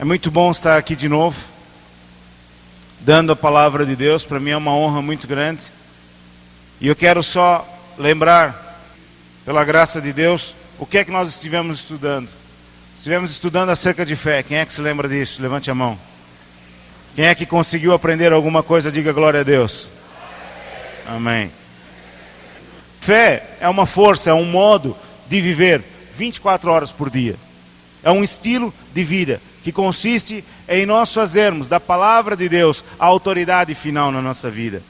muito bom estar aqui de novo, dando a palavra de Deus. Para mim é uma honra muito grande. E eu quero só lembrar, pela graça de Deus, o que é que nós estivemos estudando. Estivemos estudando acerca de fé. Quem é que se lembra disso? Levante a mão. Quem é que conseguiu aprender alguma coisa, diga glória a Deus. Amém. Fé é uma força, é um modo de viver 24 horas por dia. É um estilo de vida que consiste em nós fazermos da palavra de Deus a autoridade final na nossa vida.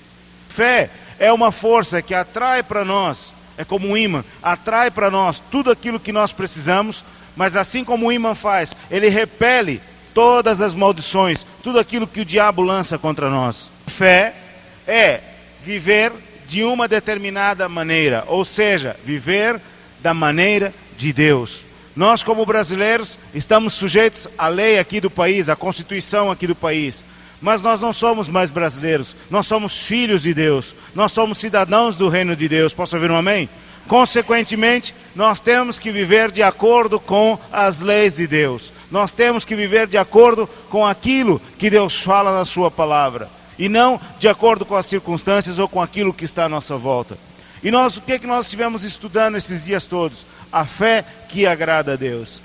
Fé é uma força que atrai para nós, é como um ímã, atrai para nós tudo aquilo que nós precisamos, mas assim como o ímã faz, ele repele todas as maldições, tudo aquilo que o diabo lança contra nós. Fé é viver de uma determinada maneira, ou seja, viver da maneira de Deus. Nós, como brasileiros, estamos sujeitos à lei aqui do país, à Constituição aqui do país. Mas nós não somos mais brasileiros, nós somos filhos de Deus, nós somos cidadãos do reino de Deus. Posso ouvir um amém? Consequentemente, nós temos que viver de acordo com as leis de Deus. Nós temos que viver de acordo com aquilo que Deus fala na sua palavra. E não de acordo com as circunstâncias ou com aquilo que está à nossa volta. E nós, o que é que nós estivemos estudando esses dias todos? A fé que agrada a Deus.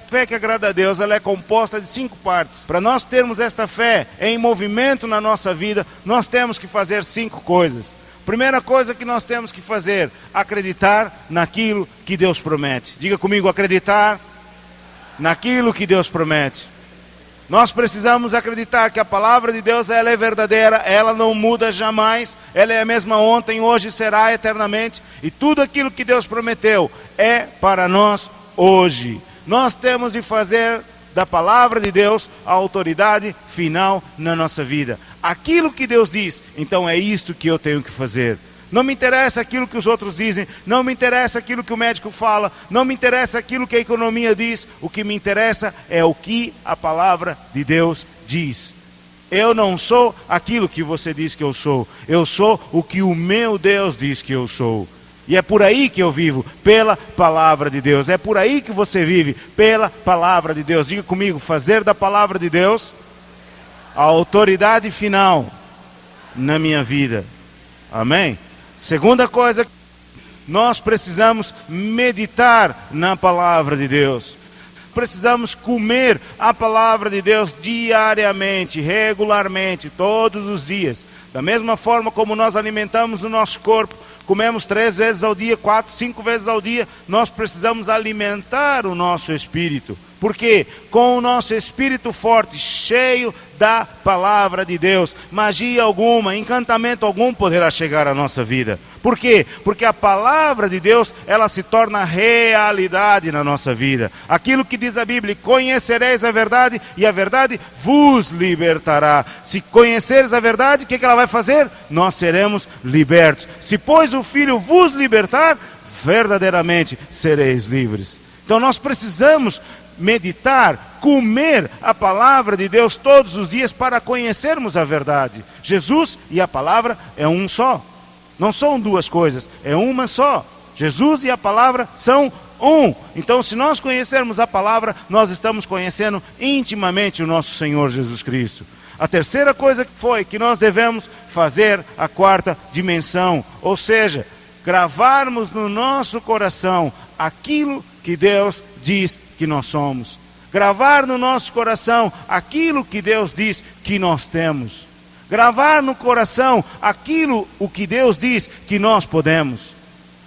A fé que agrada a Deus, ela é composta de 5 partes. Para nós termos esta fé em movimento na nossa vida, nós temos que fazer 5 coisas. Primeira coisa que nós temos que fazer, acreditar naquilo que Deus promete. Diga comigo, acreditar naquilo que Deus promete. Nós precisamos acreditar que a palavra de Deus ela é verdadeira, ela não muda jamais, ela é a mesma ontem, hoje será eternamente, e tudo aquilo que Deus prometeu é para nós hoje. Nós temos de fazer da palavra de Deus a autoridade final na nossa vida. Aquilo que Deus diz, então é isto que eu tenho que fazer. Não me interessa aquilo que os outros dizem, não me interessa aquilo que o médico fala, não me interessa aquilo que a economia diz, o que me interessa é o que a palavra de Deus diz. Eu não sou aquilo que você diz que eu sou o que o meu Deus diz que eu sou. E é por aí que eu vivo, pela palavra de Deus, é por aí que você vive, pela palavra de Deus. Diga comigo, fazer da palavra de Deus a autoridade final na minha vida. Amém? Segunda coisa, nós precisamos meditar na palavra de Deus. Precisamos comer a palavra de Deus diariamente, regularmente, todos os dias. Da mesma forma como nós alimentamos o nosso corpo, comemos 3 vezes ao dia, 4, 5 vezes ao dia, nós precisamos alimentar o nosso espírito. Porque com o nosso espírito forte, cheio da palavra de Deus, magia alguma, encantamento algum poderá chegar à nossa vida. Por quê? Porque a palavra de Deus, ela se torna realidade na nossa vida. Aquilo que diz a Bíblia, conhecereis a verdade e a verdade vos libertará. Se conheceres a verdade, o que ela vai fazer? Nós seremos libertos. Se pois o Filho vos libertar, verdadeiramente sereis livres. Então nós precisamos meditar, comer a palavra de Deus todos os dias para conhecermos a verdade. Jesus e a palavra é um só. Não são 2 coisas, é uma só. Jesus e a palavra são um. Então, se nós conhecermos a palavra, nós estamos conhecendo intimamente o nosso Senhor Jesus Cristo. A terceira coisa foi que nós devemos fazer a 4ª dimensão, ou seja, gravarmos no nosso coração aquilo que Deus diz que nós somos. Gravar no nosso coração aquilo que Deus diz que nós temos. Gravar no coração o que Deus diz que nós podemos.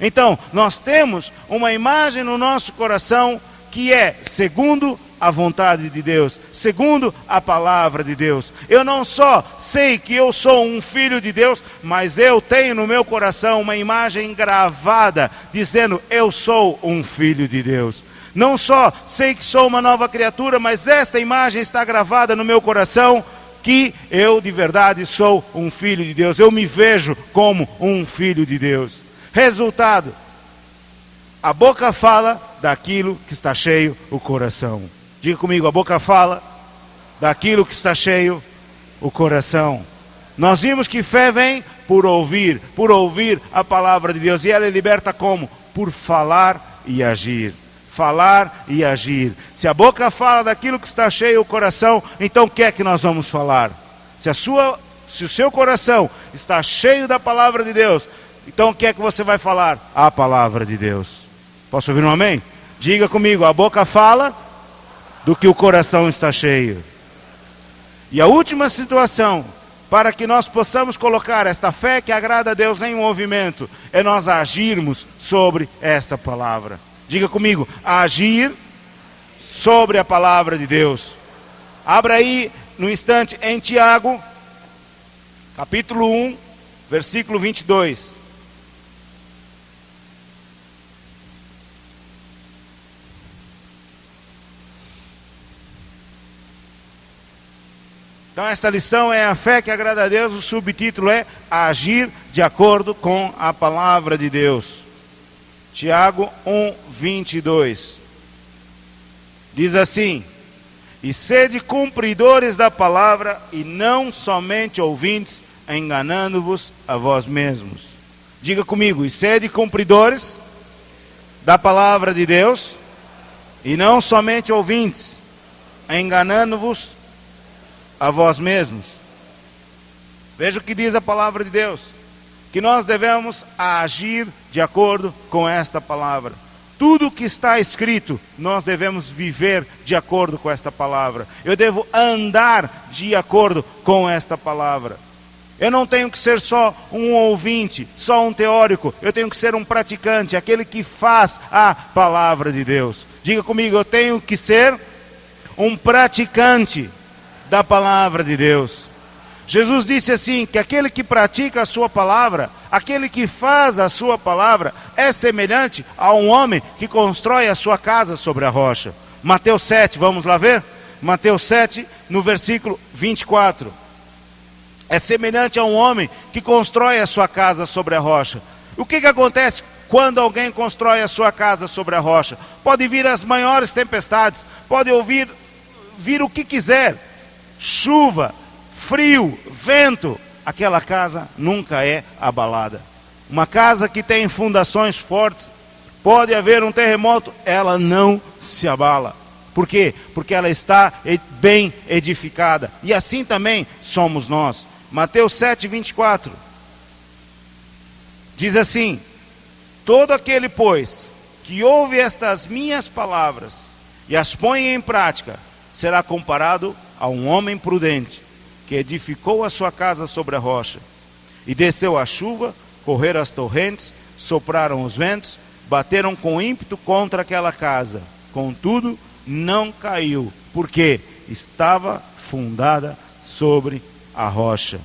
Então, nós temos uma imagem no nosso coração que é segundo a vontade de Deus, segundo a palavra de Deus. Eu não só sei que eu sou um filho de Deus, mas eu tenho no meu coração uma imagem gravada, dizendo, eu sou um filho de Deus. Não só sei que sou uma nova criatura, mas esta imagem está gravada no meu coração, que eu de verdade sou um filho de Deus. Eu me vejo como um filho de Deus. Resultado, a boca fala daquilo que está cheio o coração. Diga comigo, a boca fala daquilo que está cheio o coração. Nós vimos que fé vem por ouvir a palavra de Deus. E ela é liberta como? Por falar e agir. falar e agir. Se a boca fala daquilo que está cheio o coração, então o que é que nós vamos falar? Se o seu coração está cheio da palavra de Deus, então o que é que você vai falar? A palavra de Deus. Posso ouvir um amém? Diga comigo, a boca fala do que o coração está cheio. E a última situação, para que nós possamos colocar esta fé que agrada a Deus em movimento, é nós agirmos sobre esta palavra. Diga comigo, agir sobre a palavra de Deus. Abra aí no instante em Tiago, capítulo 1, versículo 22. Então essa lição é a fé que agrada a Deus, o subtítulo é agir de acordo com a palavra de Deus. Tiago 1, 22. Diz assim: e sede cumpridores da palavra e não somente ouvintes, enganando-vos a vós mesmos. Diga comigo, e sede cumpridores da palavra de Deus e não somente ouvintes, enganando-vos a vós mesmos. Veja o que diz a palavra de Deus, que nós devemos agir de acordo com esta palavra. Tudo que está escrito, nós devemos viver de acordo com esta palavra. Eu devo andar de acordo com esta palavra. Eu não tenho que ser só um ouvinte, só um teórico. Eu tenho que ser um praticante, aquele que faz a palavra de Deus. Diga comigo, eu tenho que ser um praticante da palavra de Deus. Jesus disse assim, que aquele que pratica a sua palavra, aquele que faz a sua palavra, é semelhante a um homem que constrói a sua casa sobre a rocha. Mateus 7, vamos lá ver? Mateus 7, no versículo 24. É semelhante a um homem que constrói a sua casa sobre a rocha. O que acontece quando alguém constrói a sua casa sobre a rocha? Pode vir as maiores tempestades, pode vir o que quiser, chuva, frio, vento, aquela casa nunca é abalada. Uma casa que tem fundações fortes, pode haver um terremoto, ela não se abala. Por quê? Porque ela está bem edificada. E assim também somos nós. Mateus 7, 24. Diz assim: todo aquele, pois, que ouve estas minhas palavras e as põe em prática, será comparado a um homem prudente, que edificou a sua casa sobre a rocha. E desceu a chuva, correram as torrentes, sopraram os ventos, bateram com ímpeto contra aquela casa. Contudo, não caiu, porque estava fundada sobre a rocha.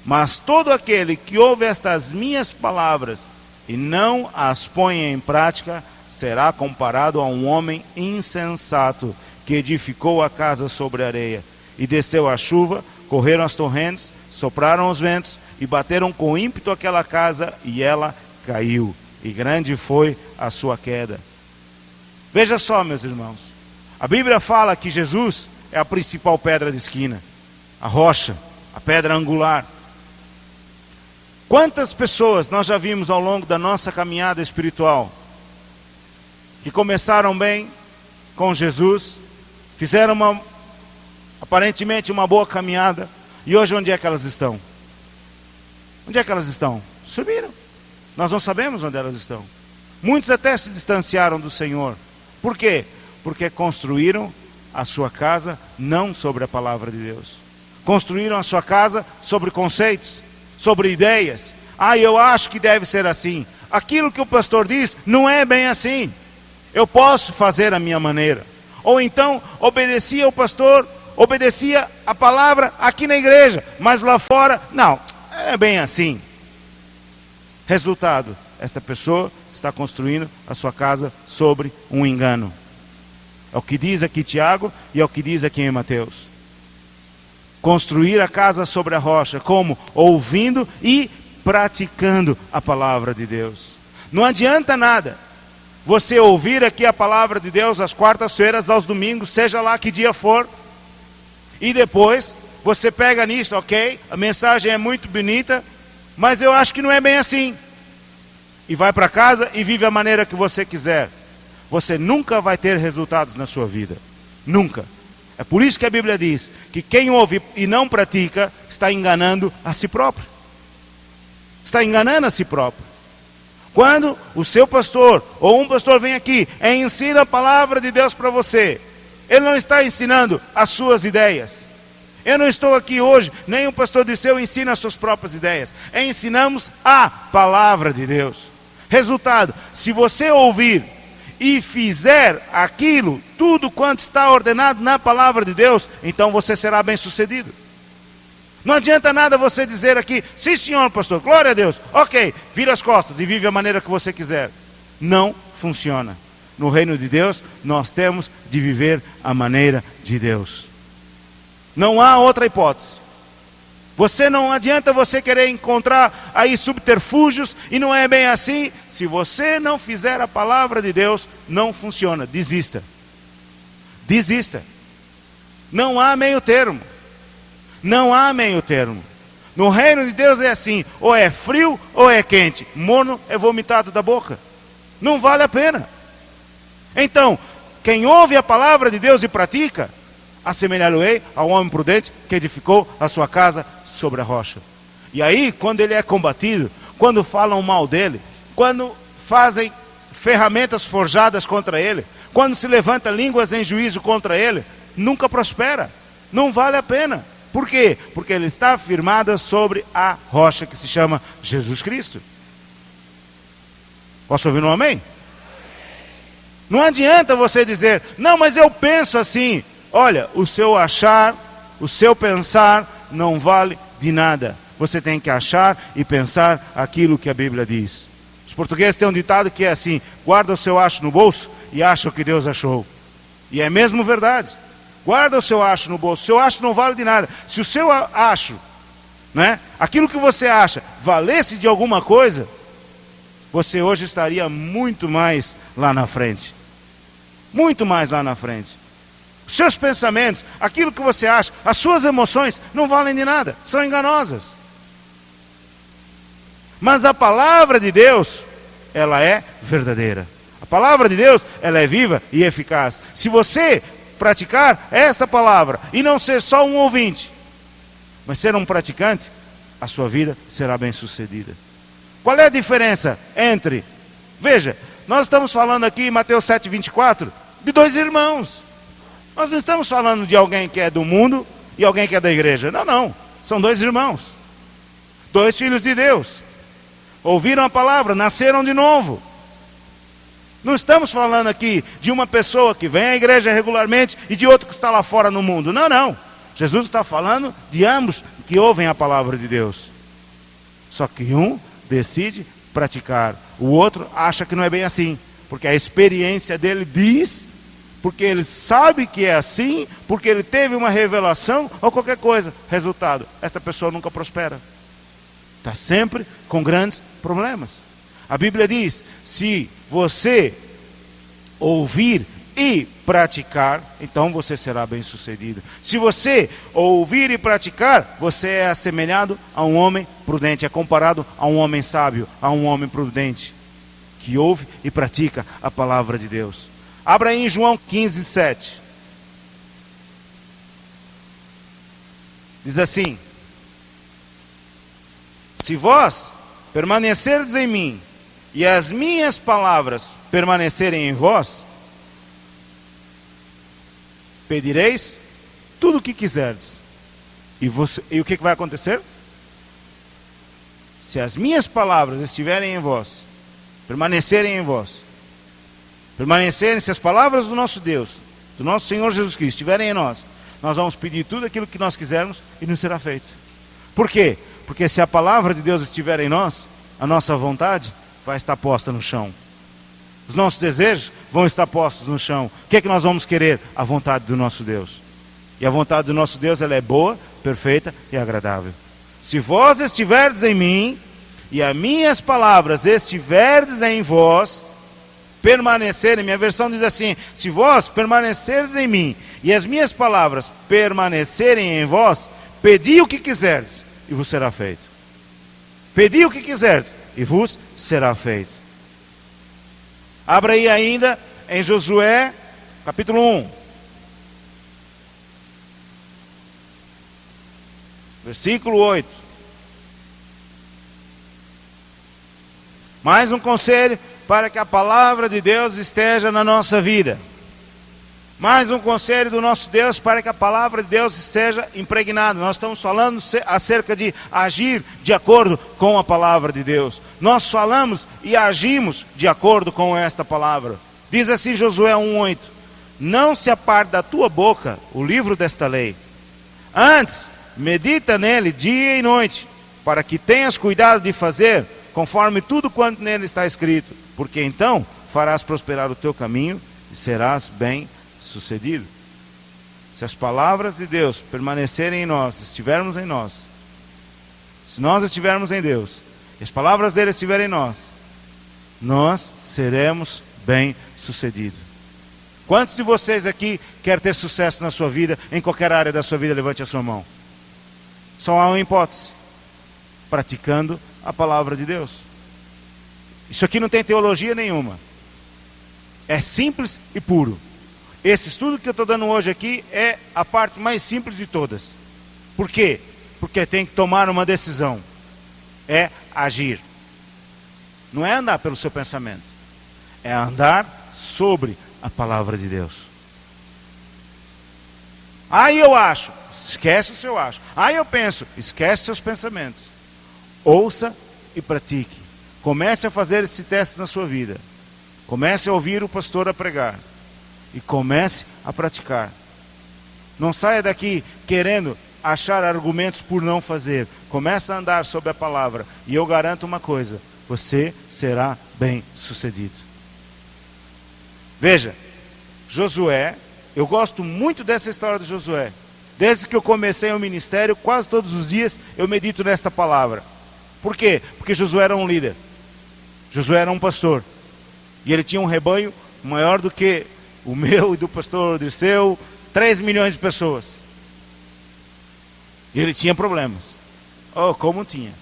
Mas todo aquele que ouve estas minhas palavras e não as põe em prática, será comparado a um homem insensato, que edificou a casa sobre a areia. E desceu a chuva, correram as torrentes, sopraram os ventos e bateram com ímpeto aquela casa, e ela caiu, e grande foi a sua queda. Veja só, meus irmãos, a Bíblia fala que Jesus é a principal pedra de esquina, a rocha, a pedra angular. Quantas pessoas nós já vimos ao longo da nossa caminhada espiritual, que começaram bem com Jesus, fizeram aparentemente uma boa caminhada, e hoje onde é que elas estão? Onde é que elas estão? Subiram. Nós não sabemos onde elas estão. Muitos até se distanciaram do Senhor. Por quê? Porque construíram a sua casa não sobre a palavra de Deus. Construíram a sua casa sobre conceitos, sobre ideias. Eu acho que deve ser assim. Aquilo que o pastor diz não é bem assim. Eu posso fazer a minha maneira. Ou então, obedecia ao pastor, obedecia a palavra aqui na igreja, mas lá fora, não, é bem assim. Resultado, esta pessoa está construindo a sua casa sobre um engano. É o que diz aqui Tiago e é o que diz aqui em Mateus. Construir a casa sobre a rocha, como? Ouvindo e praticando a palavra de Deus. Não adianta nada você ouvir aqui a palavra de Deus às quartas-feiras, aos domingos, seja lá que dia for, e depois você pega nisso, ok, a mensagem é muito bonita, mas eu acho que não é bem assim. E vai para casa e vive a maneira que você quiser. você nunca vai ter resultados na sua vida. Nunca. É por isso que a Bíblia diz que quem ouve e não pratica está enganando a si próprio. Está enganando a si próprio. Quando o seu pastor ou um pastor vem aqui e ensina a palavra de Deus para você, ele não está ensinando as suas ideias. Eu não estou aqui hoje, nem o pastor Disseu ensina as suas próprias ideias. Ensinamos a palavra de Deus. Resultado, se você ouvir e fizer aquilo, tudo quanto está ordenado na palavra de Deus, então você será bem sucedido. Não adianta nada você dizer aqui, sim senhor pastor, glória a Deus, ok, vira as costas e vive a maneira que você quiser. Não funciona. No reino de Deus, nós temos de viver a maneira de Deus. Não há outra hipótese. Não adianta você querer encontrar aí subterfúgios, e não é bem assim. Se você não fizer a palavra de Deus, não funciona. Desista. Desista. Não há meio termo. Não há meio termo. No reino de Deus é assim, ou é frio ou é quente. Morno é vomitado da boca. Não vale a pena. Então, quem ouve a palavra de Deus e pratica, assemelhá-lo-ei ao homem prudente que edificou a sua casa sobre a rocha. E aí, quando ele é combatido, quando falam mal dele, quando fazem ferramentas forjadas contra ele, quando se levanta línguas em juízo contra ele, nunca prospera. Não vale a pena. Por quê? Porque ele está firmado sobre a rocha que se chama Jesus Cristo. Posso ouvir um amém? Não adianta você dizer, não, mas eu penso assim. Olha, o seu achar, o seu pensar não vale de nada. Você tem que achar e pensar aquilo que a Bíblia diz. Os portugueses têm um ditado que é assim, guarda o seu acho no bolso e acha o que Deus achou. E é mesmo verdade. Guarda o seu acho no bolso, o seu acho não vale de nada. Se o seu acho, né, aquilo que você acha, valesse de alguma coisa, você hoje estaria muito mais lá na frente. Muito mais lá na frente. Os seus pensamentos, aquilo que você acha, as suas emoções não valem de nada, são enganosas. Mas a palavra de Deus, ela é verdadeira. A palavra de Deus, ela é viva e eficaz. Se você praticar esta palavra e não ser só um ouvinte, mas ser um praticante, a sua vida será bem sucedida. Qual é a diferença entre, veja, nós estamos falando aqui em Mateus 7:24 de dois irmãos. Nós não estamos falando de alguém que é do mundo e alguém que é da igreja. Não, não. São dois irmãos. Dois filhos de Deus. Ouviram a palavra, nasceram de novo. Não estamos falando aqui de uma pessoa que vem à igreja regularmente e de outro que está lá fora no mundo. Não, não. Jesus está falando de ambos que ouvem a palavra de Deus. Só que um decide praticar. O outro acha que não é bem assim. Porque a experiência dele diz, porque ele sabe que é assim, porque ele teve uma revelação ou qualquer coisa. Resultado, essa pessoa nunca prospera. Está sempre com grandes problemas. A Bíblia diz, se você ouvir e praticar, então você será bem sucedido. Se você ouvir e praticar, você é assemelhado a um homem prudente, é comparado a um homem sábio, a um homem prudente, que ouve e pratica a palavra de Deus. Abra aí em João 15:7. Diz assim, se vós permanecerdes em mim, e as minhas palavras permanecerem em vós, pedireis tudo o que quiserdes. E o que vai acontecer? Se as minhas palavras estiverem em vós, permanecerem em vós, se as palavras do nosso Deus, do nosso Senhor Jesus Cristo estiverem em nós, nós vamos pedir tudo aquilo que nós quisermos e nos será feito. Por quê? Porque se a palavra de Deus estiver em nós, a nossa vontade vai estar posta no chão. Os nossos desejos vão estar postos no chão. O que é que nós vamos querer? A vontade do nosso Deus. E a vontade do nosso Deus, ela é boa, perfeita e agradável. Se vós estiverdes em mim, e as minhas palavras estiverdes em vós, permanecerem, minha versão diz assim, se vós permanecerdes em mim, e as minhas palavras permanecerem em vós, pedi o que quiserdes, e vos será feito. Pedi o que quiserdes, e vos será feito. Abra aí ainda em Josué, capítulo 1. Versículo 8. Mais um conselho para que a palavra de Deus esteja na nossa vida. Mais um conselho do nosso Deus para que a palavra de Deus esteja impregnada. Nós estamos falando acerca de agir de acordo com a palavra de Deus. Nós falamos e agimos de acordo com esta palavra. Diz assim Josué 1:8: não se aparte da tua boca o livro desta lei. Antes, medita nele dia e noite, para que tenhas cuidado de fazer conforme tudo quanto nele está escrito, porque então farás prosperar o teu caminho e serás bem-sucedido. Se as palavras de Deus permanecerem em nós, estivermos em nós, se nós estivermos em Deus, e as palavras dele estiverem em nós, nós seremos bem-sucedidos. Quantos de vocês aqui querem ter sucesso na sua vida, em qualquer área da sua vida? Levante a sua mão. Só há uma hipótese: praticando a palavra de Deus. Isso aqui não tem teologia nenhuma, é simples e puro. Esse estudo que eu estou dando hoje aqui é a parte mais simples de todas. Por quê? Porque tem que tomar uma decisão, é agir. Não é andar pelo seu pensamento, é andar sobre a palavra de Deus. Aí eu acho, esquece o seu acho. Aí eu penso, esquece seus pensamentos. Ouça e pratique. Comece a fazer esse teste na sua vida. Comece a ouvir o pastor a pregar. E comece a praticar. Não saia daqui querendo achar argumentos por não fazer. Comece a andar sobre a palavra. E eu garanto uma coisa: você será bem sucedido. Veja, Josué, eu gosto muito dessa história de Josué. Desde que eu comecei o ministério, quase todos os dias eu medito nesta palavra. Por quê? Porque Josué era um líder. Josué era um pastor. E ele tinha um rebanho maior do que o meu e do pastor Dirceu, 3 milhões de pessoas. E ele tinha problemas. Oh, como tinha.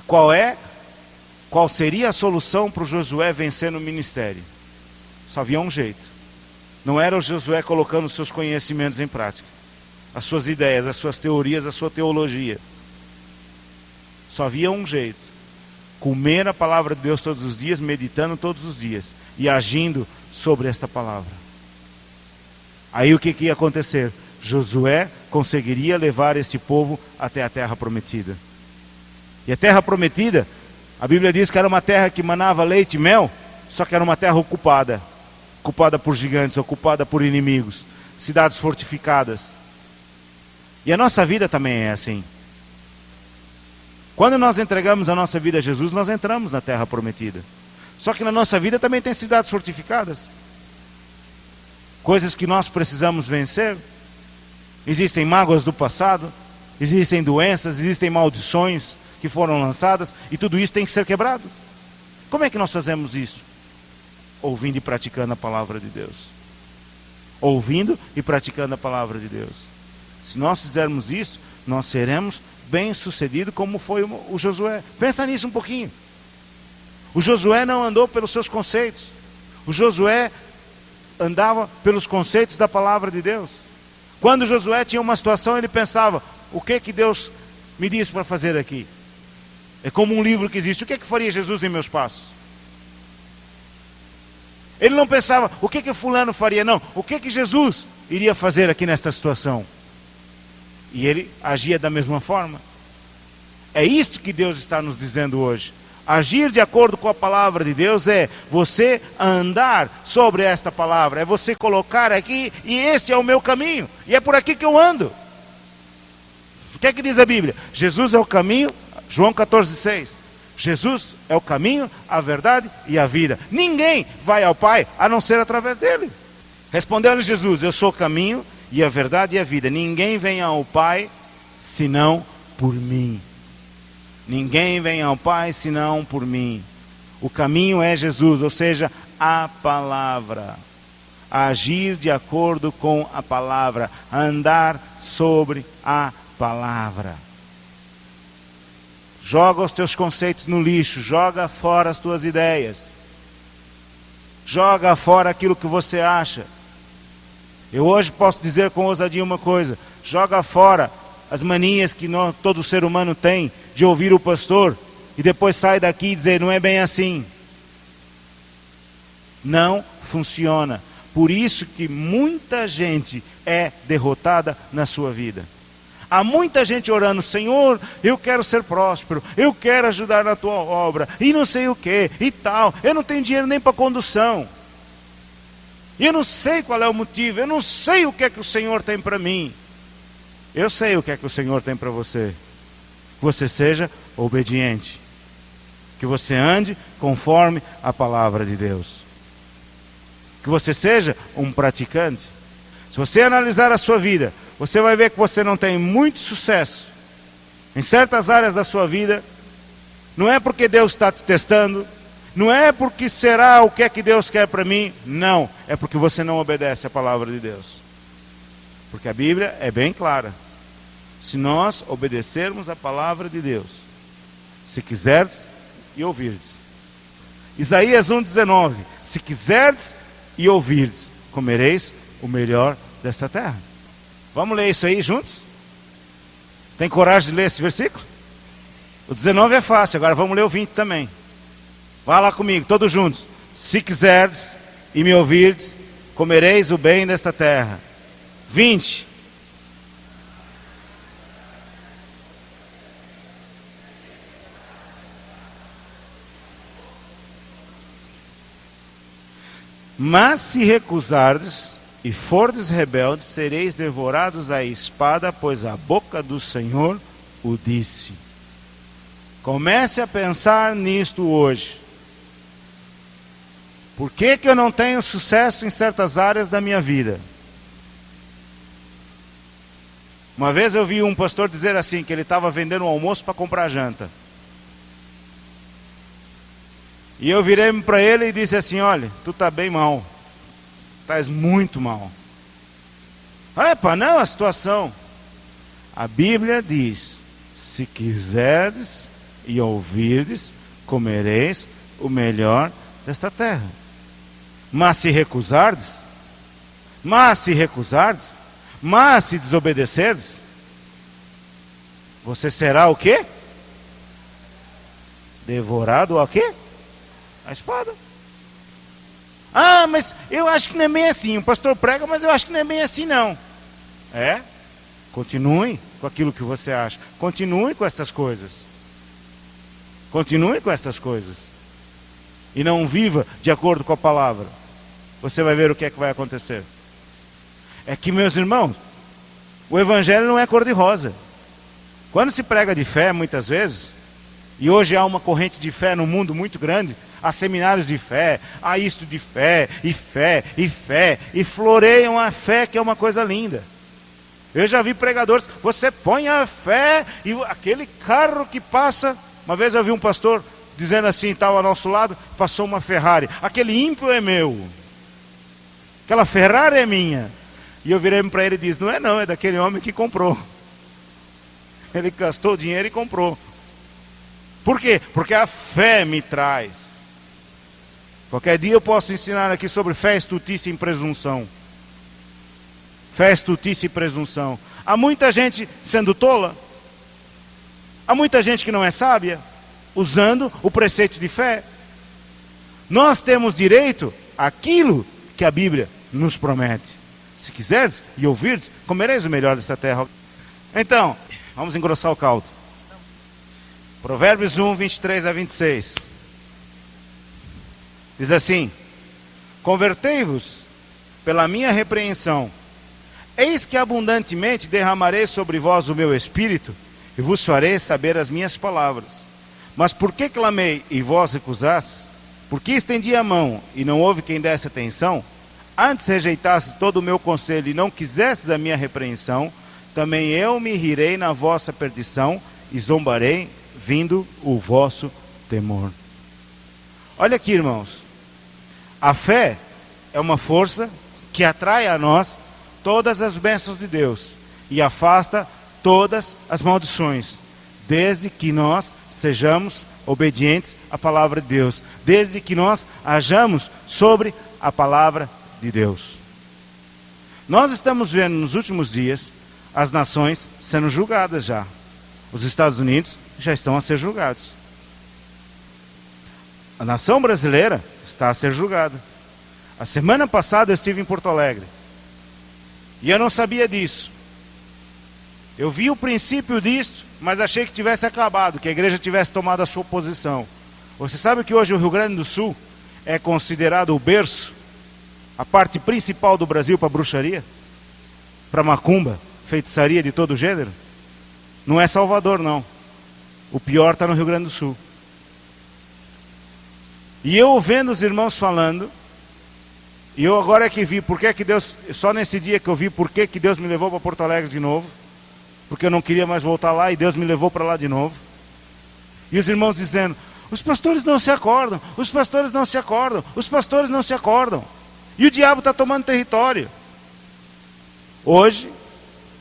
Qual seria a solução para o Josué vencer no ministério? Só havia um jeito. Não era o Josué colocando os seus conhecimentos em prática, as suas ideias, as suas teorias, a sua teologia. Só havia um jeito: comer a palavra de Deus todos os dias, meditando todos os dias e agindo sobre esta palavra. Aí o que ia acontecer? Josué conseguiria levar esse povo até a terra prometida. E a terra prometida, a Bíblia diz que era uma terra que manava leite e mel, só que era uma terra ocupada por gigantes, ocupada por inimigos, cidades fortificadas. E a nossa vida também é assim. Quando nós entregamos a nossa vida a Jesus, nós entramos na terra prometida. Só que na nossa vida também tem cidades fortificadas, coisas que nós precisamos vencer. Existem mágoas do passado, existem doenças, existem maldições que foram lançadas, e tudo isso tem que ser quebrado. Como é que nós fazemos isso? Ouvindo e praticando a palavra de Deus. Ouvindo e praticando a palavra de Deus. Se nós fizermos isso, nós seremos bem-sucedidos, como foi o Josué. Pensa nisso um pouquinho. O Josué não andou pelos seus conceitos. O Josué andava pelos conceitos da palavra de Deus. Quando Josué tinha uma situação, ele pensava: o que Deus me disse para fazer aqui? É como um livro que existe: o que faria Jesus em meus passos? Ele não pensava: o que fulano faria? Não, o que Jesus iria fazer aqui nesta situação? E ele agia da mesma forma. É isto que Deus está nos dizendo hoje. Agir de acordo com a palavra de Deus é você andar sobre esta palavra, é você colocar aqui: e esse é o meu caminho, e é por aqui que eu ando. O que é que diz a Bíblia? Jesus é o caminho, João 14,6. Jesus é o caminho, a verdade e a vida. Ninguém vai ao Pai a não ser através dele. Respondeu-lhe Jesus: eu sou o caminho e a verdade e a vida. Ninguém vem ao Pai senão por mim. Ninguém vem ao Pai senão por mim. O caminho é Jesus, ou seja, a palavra. Agir de acordo com a palavra. Andar sobre a palavra. Joga os teus conceitos no lixo. Joga fora as tuas ideias. Joga fora aquilo que você acha. Eu hoje posso dizer com ousadia uma coisa: joga fora as manias que todo ser humano tem de ouvir o pastor e depois sai daqui e dizer, não é bem assim. Não funciona. Por isso que muita gente é derrotada na sua vida. Há muita gente orando, Senhor, eu quero ser próspero, eu quero ajudar na tua obra, e não sei o que, e tal, eu não tenho dinheiro nem para condução. Eu não sei qual é o motivo, eu não sei o que é que o Senhor tem para mim. Eu sei o que é que o Senhor tem para você. Que você seja obediente. Que você ande conforme a palavra de Deus. Que você seja um praticante. Se você analisar a sua vida, você vai ver que você não tem muito sucesso em certas áreas da sua vida. Não é porque Deus está te testando, não é porque será o que é que Deus quer para mim, não, é porque você não obedece a palavra de Deus. Porque a Bíblia é bem clara. Se nós obedecermos a palavra de Deus, se quiserdes e ouvirdes. Isaías 1,19, se quiserdes e ouvirdes, comereis o melhor desta terra. Vamos ler isso aí juntos? Tem coragem de ler esse versículo? O 19 é fácil, agora vamos ler o 20 também. Vá lá comigo, todos juntos. Se quiserdes e me ouvirdes, comereis o bem desta terra. 20. Mas se recusardes e fordes rebeldes, sereis devorados à espada, pois a boca do Senhor o disse. Comece a pensar nisto hoje. Por que eu não tenho sucesso em certas áreas da minha vida? Uma vez eu vi um pastor dizer assim, que ele estava vendendo um almoço para comprar janta. E eu virei para ele e disse assim, olha, tu está bem mal. Estás muito mal. Epa, não a situação. A Bíblia diz, se quiserdes e ouvirdes, comereis o melhor desta terra. Mas se recusardes, mas se desobedecerdes, você será o quê? Devorado ao quê? A espada. Ah, mas eu acho que não é bem assim. O pastor prega, mas eu acho que não é bem assim não. É? Continue com aquilo que você acha. Continue com estas coisas. Continue com estas coisas. E não viva de acordo com a palavra. Você vai ver o que é que vai acontecer. É que, meus irmãos, o evangelho não é cor-de-rosa. Quando se prega de fé, muitas vezes, e hoje há uma corrente de fé no mundo muito grande, há seminários de fé, há isto de fé, e floreiam a fé, que é uma coisa linda. Eu já vi pregadores, você põe a fé, e aquele carro que passa, uma vez eu vi um pastor dizendo assim, estava ao nosso lado, passou uma Ferrari, aquele ímpio é meu, aquela Ferrari é minha. E eu virei para ele e disse, não é não, é daquele homem que comprou. Ele gastou dinheiro e comprou. Por quê? Porque a fé me traz. Qualquer dia eu posso ensinar aqui sobre fé, estultícia e presunção. Fé, estultícia e presunção. Há muita gente sendo tola. Há muita gente que não é sábia, usando o preceito de fé. Nós temos direito àquilo que a Bíblia nos promete. Se quiserdes e ouvirdes, comereis o melhor desta terra. Então, vamos engrossar o caldo. Provérbios 1, 23 a 26. Diz assim, convertei-vos pela minha repreensão. Eis que abundantemente derramarei sobre vós o meu espírito, e vos farei saber as minhas palavras. Mas por que clamei e vós recusastes? Por que estendi a mão e não houve quem desse atenção? Antes rejeitasse todo o meu conselho e não quisesses a minha repreensão, também eu me rirei na vossa perdição e zombarei, vindo o vosso temor. Olha aqui, irmãos. A fé é uma força que atrai a nós todas as bênçãos de Deus e afasta todas as maldições, desde que nós sejamos obedientes à palavra de Deus, desde que nós hajamos sobre a palavra de Deus. Nós estamos vendo nos últimos dias as nações sendo julgadas já. Os Estados Unidos já estão a ser julgados. A nação brasileira está a ser julgada. A semana passada eu estive em Porto Alegre. E eu não sabia disso. Eu vi o princípio disso, mas achei que tivesse acabado, que a igreja tivesse tomado a sua posição. Você sabe que hoje o Rio Grande do Sul é considerado o berço, a parte principal do Brasil para bruxaria, para macumba, feitiçaria de todo gênero? Não é Salvador, não. O pior está no Rio Grande do Sul. E eu vendo os irmãos falando, e eu agora é que vi, por que Deus, só nesse dia que eu vi por que Deus me levou para Porto Alegre de novo, porque eu não queria mais voltar lá e Deus me levou para lá de novo. E os irmãos dizendo, os pastores não se acordam, os pastores não se acordam, os pastores não se acordam. E o diabo está tomando território. Hoje,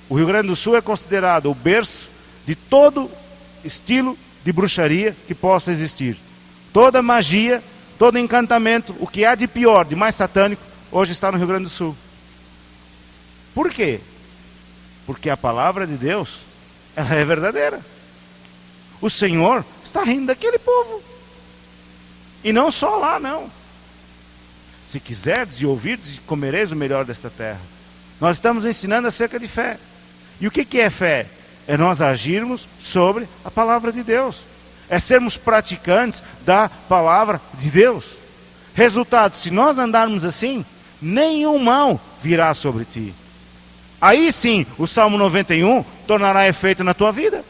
o Rio Grande do Sul é considerado o berço de todo estilo de bruxaria que possa existir. Toda magia, todo encantamento, o que há de pior, de mais satânico, hoje está no Rio Grande do Sul. Por quê? Porque a palavra de Deus, ela é verdadeira. O Senhor está rindo daquele povo. E não só lá, não. Se quiserdes e ouvirdes, comereis o melhor desta terra. Nós estamos ensinando acerca de fé. E o que é fé? É nós agirmos sobre a palavra de Deus. É sermos praticantes da palavra de Deus. Resultado, se nós andarmos assim, nenhum mal virá sobre ti. Aí sim, o Salmo 91 tornará efeito na tua vida.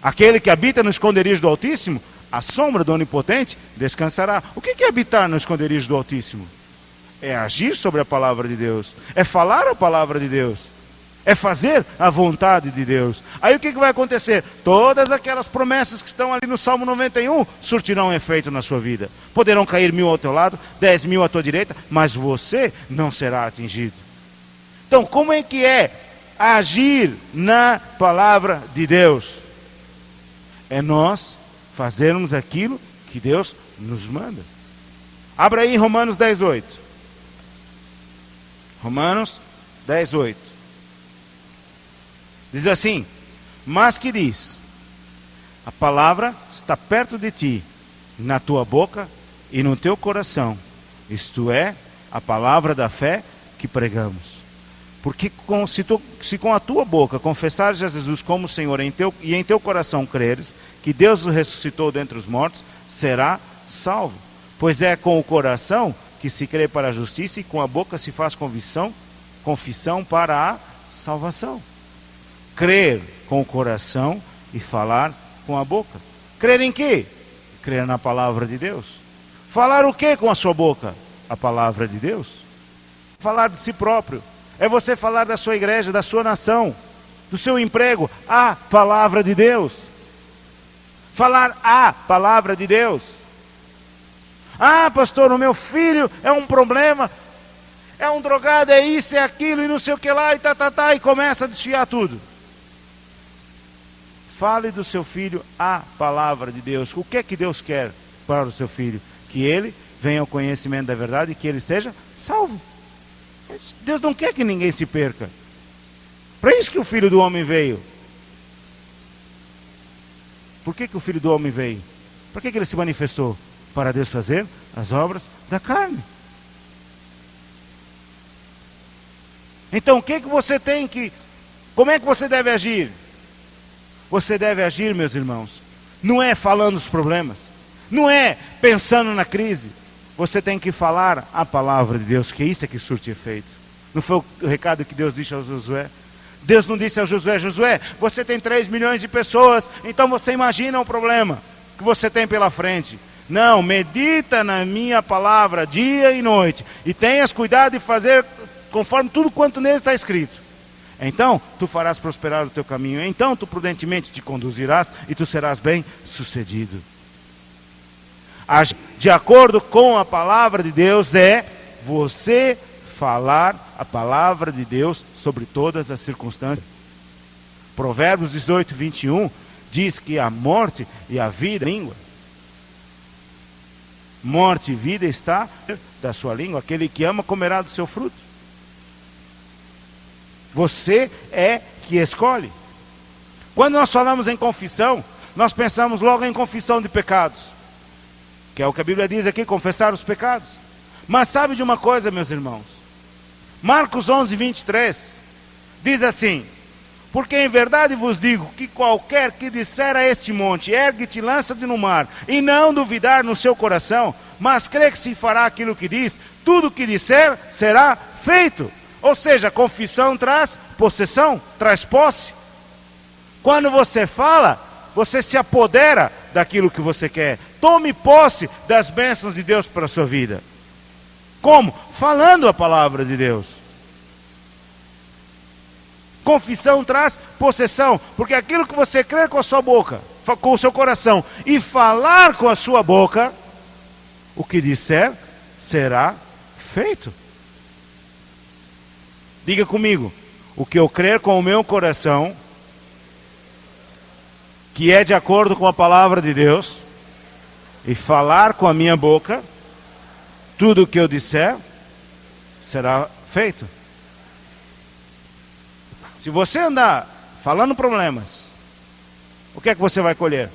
Aquele que habita no esconderijo do Altíssimo, a sombra do Onipotente descansará. O que é habitar no esconderijo do Altíssimo? É agir sobre a palavra de Deus. É falar a palavra de Deus. É fazer a vontade de Deus. Aí o que vai acontecer? Todas aquelas promessas que estão ali no Salmo 91 surtirão efeito na sua vida. Poderão cair 1000 ao teu lado, 10.000 à tua direita, mas você não será atingido. Então, como é que é agir na palavra de Deus? É nós fazermos aquilo que Deus nos manda. Abra aí Romanos 10:8. Romanos 10:8. Diz assim, mas que diz, a palavra está perto de ti, na tua boca e no teu coração, isto é, a palavra da fé que pregamos. Porque se com a tua boca confessares a Jesus como Senhor e em teu coração creres que Deus o ressuscitou dentre os mortos, será salvo. Pois é com o coração que se crê para a justiça e com a boca se faz confissão para a salvação. Crer com o coração e falar com a boca. Crer em quê? Crer na palavra de Deus. Falar o quê com a sua boca? A palavra de Deus. Falar de si próprio. É você falar da sua igreja, da sua nação, do seu emprego, a palavra de Deus. Falar a palavra de Deus. Ah, pastor, o meu filho é um problema, é um drogado, é isso, é aquilo, e não sei o que lá, e começa a desfiar tudo. Fale do seu filho a palavra de Deus. O que é que Deus quer para o seu filho? Que ele venha ao conhecimento da verdade e que ele seja salvo. Deus não quer que ninguém se perca. Para isso que o Filho do Homem veio. Por que o Filho do Homem veio? Para que ele se manifestou? Para Deus fazer as obras da carne. Então o que você tem que... Como é que você deve agir? Você deve agir, meus irmãos, não é falando os problemas, não é pensando na crise. Você tem que falar a palavra de Deus, que isso é que surte efeito. Não foi o recado que Deus disse ao Josué? Deus não disse ao Josué, Josué, você tem 3 milhões de pessoas, então você imagina o problema que você tem pela frente. Não, medita na minha palavra dia e noite, e tenhas cuidado de fazer conforme tudo quanto nele está escrito. Então tu farás prosperar o teu caminho, então tu prudentemente te conduzirás e tu serás bem sucedido. Agir de acordo com a palavra de Deus é você falar a palavra de Deus sobre todas as circunstâncias. Provérbios 18:21 diz que a morte e a vida, língua. Morte e vida está da sua língua. Aquele que ama comerá do seu fruto. Você é que escolhe. Quando nós falamos em confissão, nós pensamos logo em confissão de pecados, que é o que a Bíblia diz aqui, confessar os pecados. Mas sabe de uma coisa, meus irmãos? Marcos 11, 23 diz assim: porque em verdade vos digo que qualquer que disser a este monte, ergue-te e lança-te no mar, e não duvidar no seu coração, mas crê que se fará aquilo que diz, tudo o que disser será feito. Ou seja, a confissão traz possessão, traz posse. Quando você fala, você se apodera daquilo que você quer. Tome posse das bênçãos de Deus para a sua vida. Como? Falando a palavra de Deus. Confissão traz possessão, porque aquilo que você crê com a sua boca, com o seu coração, e falar com a sua boca, o que disser será feito. Diga comigo: o que eu crer com o meu coração, que é de acordo com a palavra de Deus, e falar com a minha boca, tudo o que eu disser será feito. Se você andar falando problemas, o que é que você vai colher?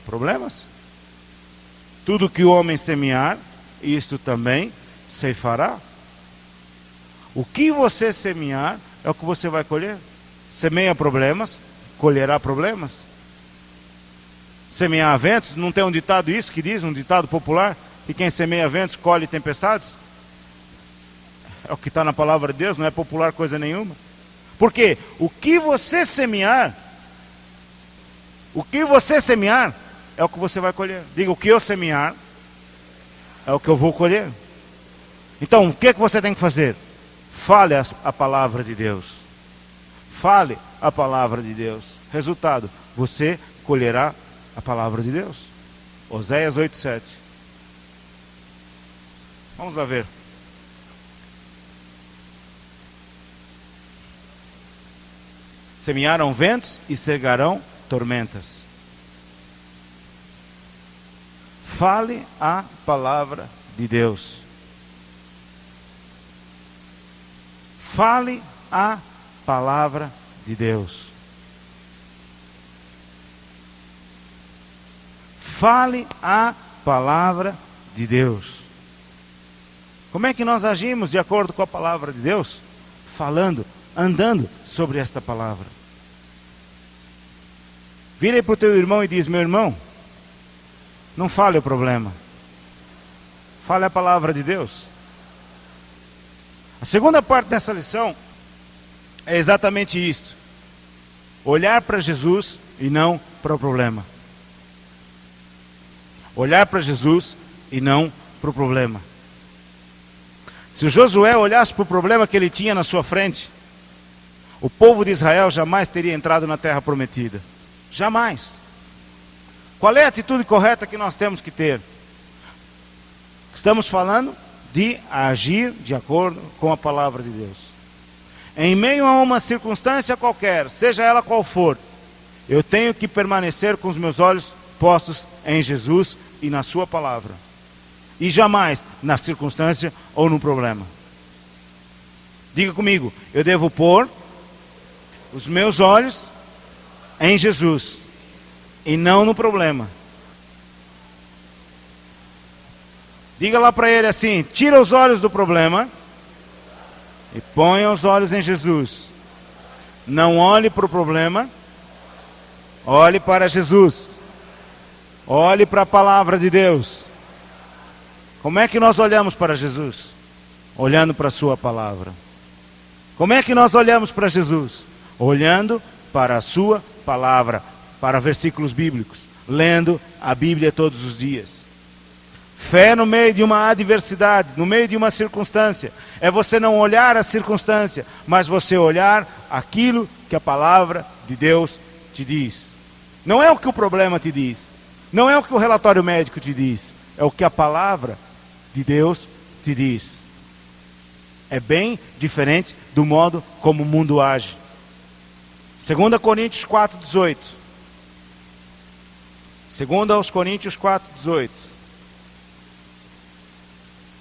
Problemas. Tudo que o homem semear, isto também ceifará. O que você semear é o que você vai colher. Semeia problemas, colherá problemas. Semear ventos, não tem um ditado isso que diz, um ditado popular, que quem semeia ventos colhe tempestades? É o que está na palavra de Deus, não é popular coisa nenhuma. Porque o que você semear é o que você vai colher. Diga: o que eu semear é o que eu vou colher. Então, o que é que você tem que fazer? Fale a palavra de Deus. Fale a palavra de Deus. Resultado: você colherá a palavra de Deus. Oséias 8:7. Vamos lá ver. Semearão ventos e cegarão tormentas. Fale a palavra de Deus. Fale a palavra de Deus. Fale a palavra de Deus. Como é que nós agimos de acordo com a palavra de Deus? Falando, andando sobre esta palavra. Vire para o teu irmão e diz: meu irmão, não fale o problema, fale a palavra de Deus. A segunda parte dessa lição é exatamente isto: olhar para Jesus e não para o problema. Olhar para Jesus e não para o problema. Se o Josué olhasse para o problema que ele tinha na sua frente, o povo de Israel jamais teria entrado na terra prometida. Jamais. Qual é a atitude correta que nós temos que ter? Estamos falando de agir de acordo com a palavra de Deus. Em meio a uma circunstância qualquer, seja ela qual for, eu tenho que permanecer com os meus olhos postos em Jesus e na sua palavra. E jamais na circunstância ou no problema. Diga comigo: eu devo pôr os meus olhos em Jesus e não no problema. Diga lá para ele assim: tira os olhos do problema e ponha os olhos em Jesus. Não olhe para o problema, olhe para Jesus. Olhe para a palavra de Deus. Como é que nós olhamos para Jesus? Olhando para a sua palavra. Como é que nós olhamos para Jesus? Olhando para a sua palavra, para versículos bíblicos, lendo a Bíblia todos os dias. Fé no meio de uma adversidade, no meio de uma circunstância, é você não olhar a circunstância, mas você olhar aquilo que a palavra de Deus te diz. Não é o que o problema te diz, não é o que o relatório médico te diz, é o que a palavra de Deus te diz. É bem diferente do modo como o mundo age. 2 Coríntios 4:18. Segundo aos Coríntios 4:18.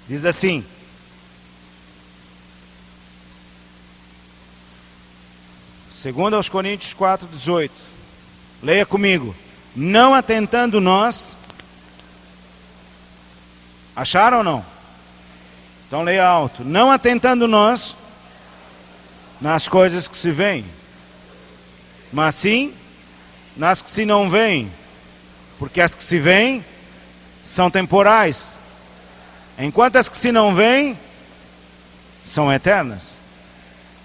Diz assim: segundo aos Coríntios 4:18. Leia comigo. Não atentando nós. Acharam ou não? Então leia alto. Não atentando nós nas coisas que se veem, mas sim nas que se não veem. Porque as que se veem são temporais, enquanto as que se não veem são eternas.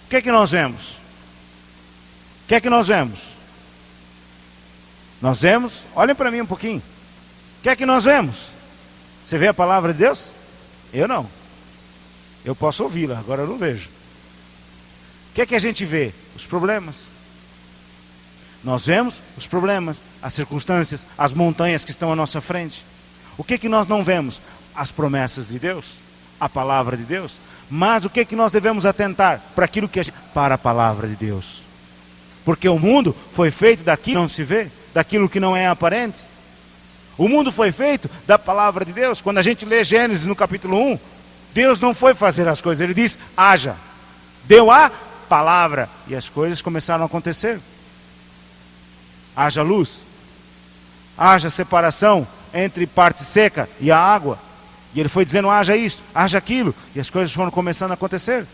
O que é que nós vemos? O que é que nós vemos? Nós vemos, olhem para mim um pouquinho. O que é que nós vemos? Você vê a palavra de Deus? Eu não. Eu posso ouvi-la, agora eu não vejo. O que é que a gente vê? Os problemas. Nós vemos os problemas, as circunstâncias, as montanhas que estão à nossa frente. O que é que nós não vemos? As promessas de Deus, a palavra de Deus. Mas o que é que nós devemos atentar? Para aquilo que para a palavra de Deus. Porque o mundo foi feito daquilo que não se vê, daquilo que não é aparente. O mundo foi feito da palavra de Deus. Quando a gente lê Gênesis no capítulo 1, Deus não foi fazer as coisas, Ele diz, haja. Deu a palavra e as coisas começaram a acontecer. Haja luz, haja separação entre parte seca e a água. E Ele foi dizendo, haja isso, haja aquilo. E as coisas foram começando a acontecer.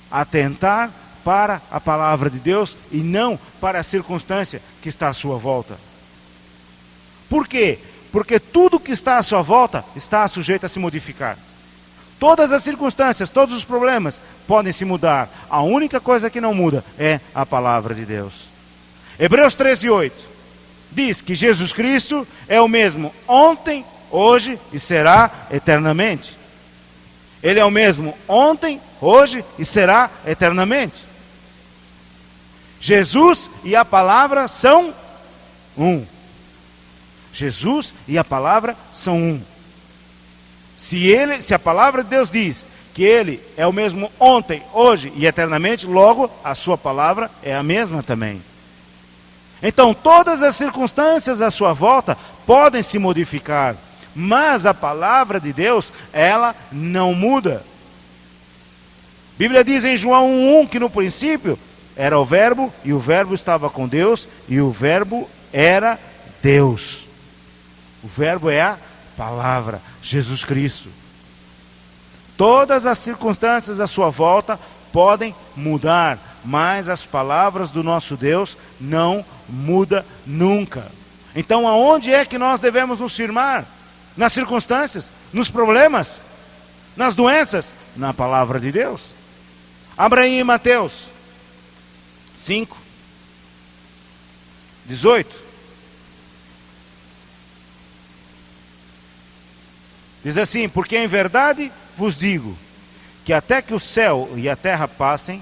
Atentar para a palavra de Deus e não para a circunstância que está à sua volta. Por quê? Porque tudo que está à sua volta está sujeito a se modificar. Todas as circunstâncias, todos os problemas podem se mudar. A única coisa que não muda é a palavra de Deus. Hebreus 13:8 diz que Jesus Cristo é o mesmo ontem, hoje e será eternamente. Ele é o mesmo ontem, hoje e será eternamente. Jesus e a palavra são um. Jesus e a palavra são um. Se a palavra de Deus diz que Ele é o mesmo ontem, hoje e eternamente, logo a sua palavra é a mesma também. Então todas as circunstâncias à sua volta podem se modificar, mas a palavra de Deus, ela não muda. A Bíblia diz em João 1:1 que no princípio era o verbo, e o verbo estava com Deus, e o verbo era Deus. O verbo é a palavra, Jesus Cristo. Todas as circunstâncias à sua volta podem mudar, mas as palavras do nosso Deus não mudam nunca. Então aonde é que nós devemos nos firmar? Nas circunstâncias, nos problemas, nas doenças? Na palavra de Deus. Abra aí em Mateus 5:18. Diz assim, porque em verdade vos digo, que até que o céu e a terra passem,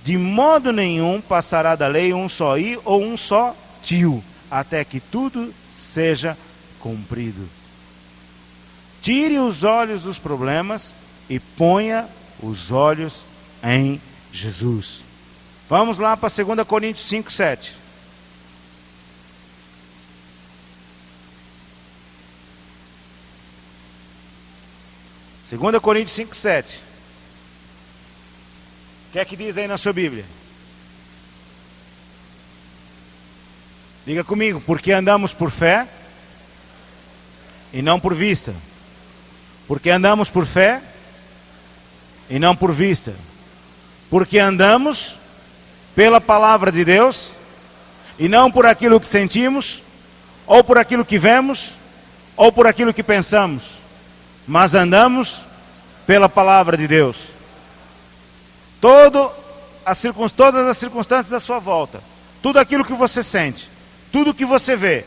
de modo nenhum passará da lei um só i ou um só tio, até que tudo seja cumprido. Tire os olhos dos problemas e ponha os olhos em Jesus. Vamos lá para 2 Coríntios 5:7. Segunda Coríntios 5:7. O que é que diz aí na sua Bíblia? Diga comigo, porque andamos por fé e não por vista. Porque andamos por fé e não por vista. Porque andamos pela palavra de Deus e não por aquilo que sentimos, ou por aquilo que vemos, ou por aquilo que pensamos. Mas andamos pela palavra de Deus. Todas as circunstâncias à sua volta, tudo aquilo que você sente, tudo que você vê,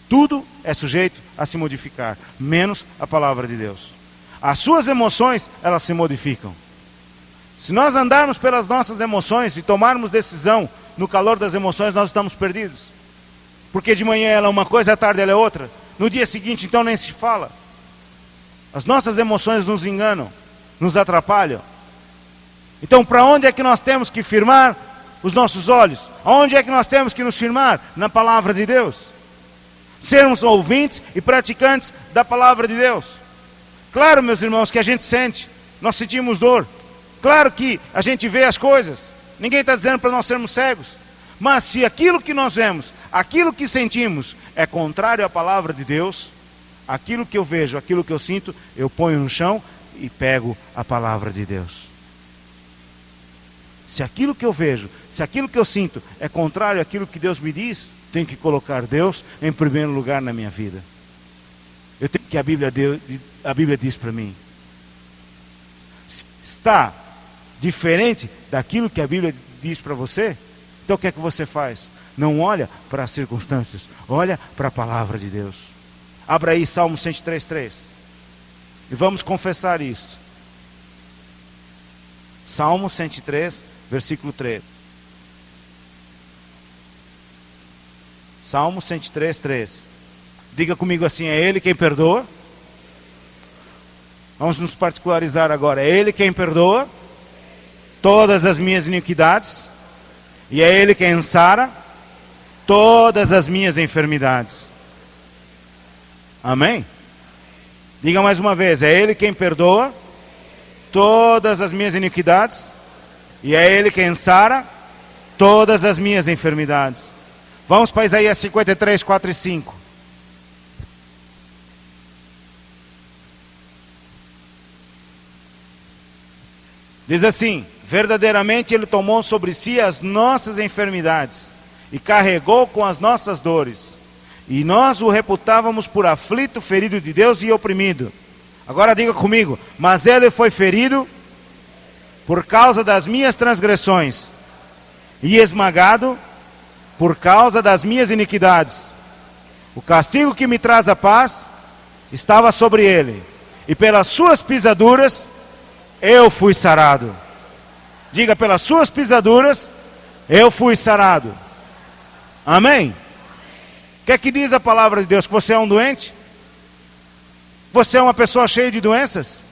tudo é sujeito a se modificar, menos a palavra de Deus. As suas emoções, elas se modificam. Se nós andarmos pelas nossas emoções e tomarmos decisão no calor das emoções, nós estamos perdidos. Porque de manhã ela é uma coisa, à tarde ela é outra. No dia seguinte, então, nem se fala. As nossas emoções nos enganam, nos atrapalham. Então, para onde é que nós temos que firmar? os nossos olhos? Aonde é que nós temos que nos firmar? Na palavra de Deus. Sermos ouvintes e praticantes da palavra de Deus. Claro, meus irmãos, que a gente sente, nós sentimos dor. Claro que a gente vê as coisas. Ninguém está dizendo para nós sermos cegos. Mas se aquilo que nós vemos, aquilo que sentimos é contrário à palavra de Deus, aquilo que eu vejo, aquilo que eu sinto, eu ponho no chão e pego a palavra de Deus. Se aquilo que eu vejo, se aquilo que eu sinto é contrário àquilo que Deus me diz, tenho que colocar Deus em primeiro lugar na minha vida. Eu tenho que a Bíblia diz para mim. Se está diferente daquilo que a Bíblia diz para você, então o que é que você faz? Não olha para as circunstâncias, olha para a palavra de Deus. Abra aí Salmo 103:3 e vamos confessar isto. Salmo 103, versículo 3. Salmo 103:3. Diga comigo assim: é Ele quem perdoa. Vamos nos particularizar agora. É Ele quem perdoa todas as minhas iniquidades, e é Ele quem sara todas as minhas enfermidades. Amém? Diga mais uma vez: é Ele quem perdoa todas as minhas iniquidades, e é Ele quem sara todas as minhas enfermidades. Vamos para Isaías 53, 4 e 5. Diz assim: verdadeiramente Ele tomou sobre si as nossas enfermidades e carregou com as nossas dores, e nós o reputávamos por aflito, ferido de Deus e oprimido. Agora diga comigo: mas Ele foi ferido por causa das minhas transgressões e esmagado por causa das minhas iniquidades. O castigo que me traz a paz estava sobre Ele, e pelas suas pisaduras eu fui sarado. Diga: pelas suas pisaduras eu fui sarado. Amém? O que é que diz a palavra de Deus? Que você é um doente? Você é uma pessoa cheia de doenças?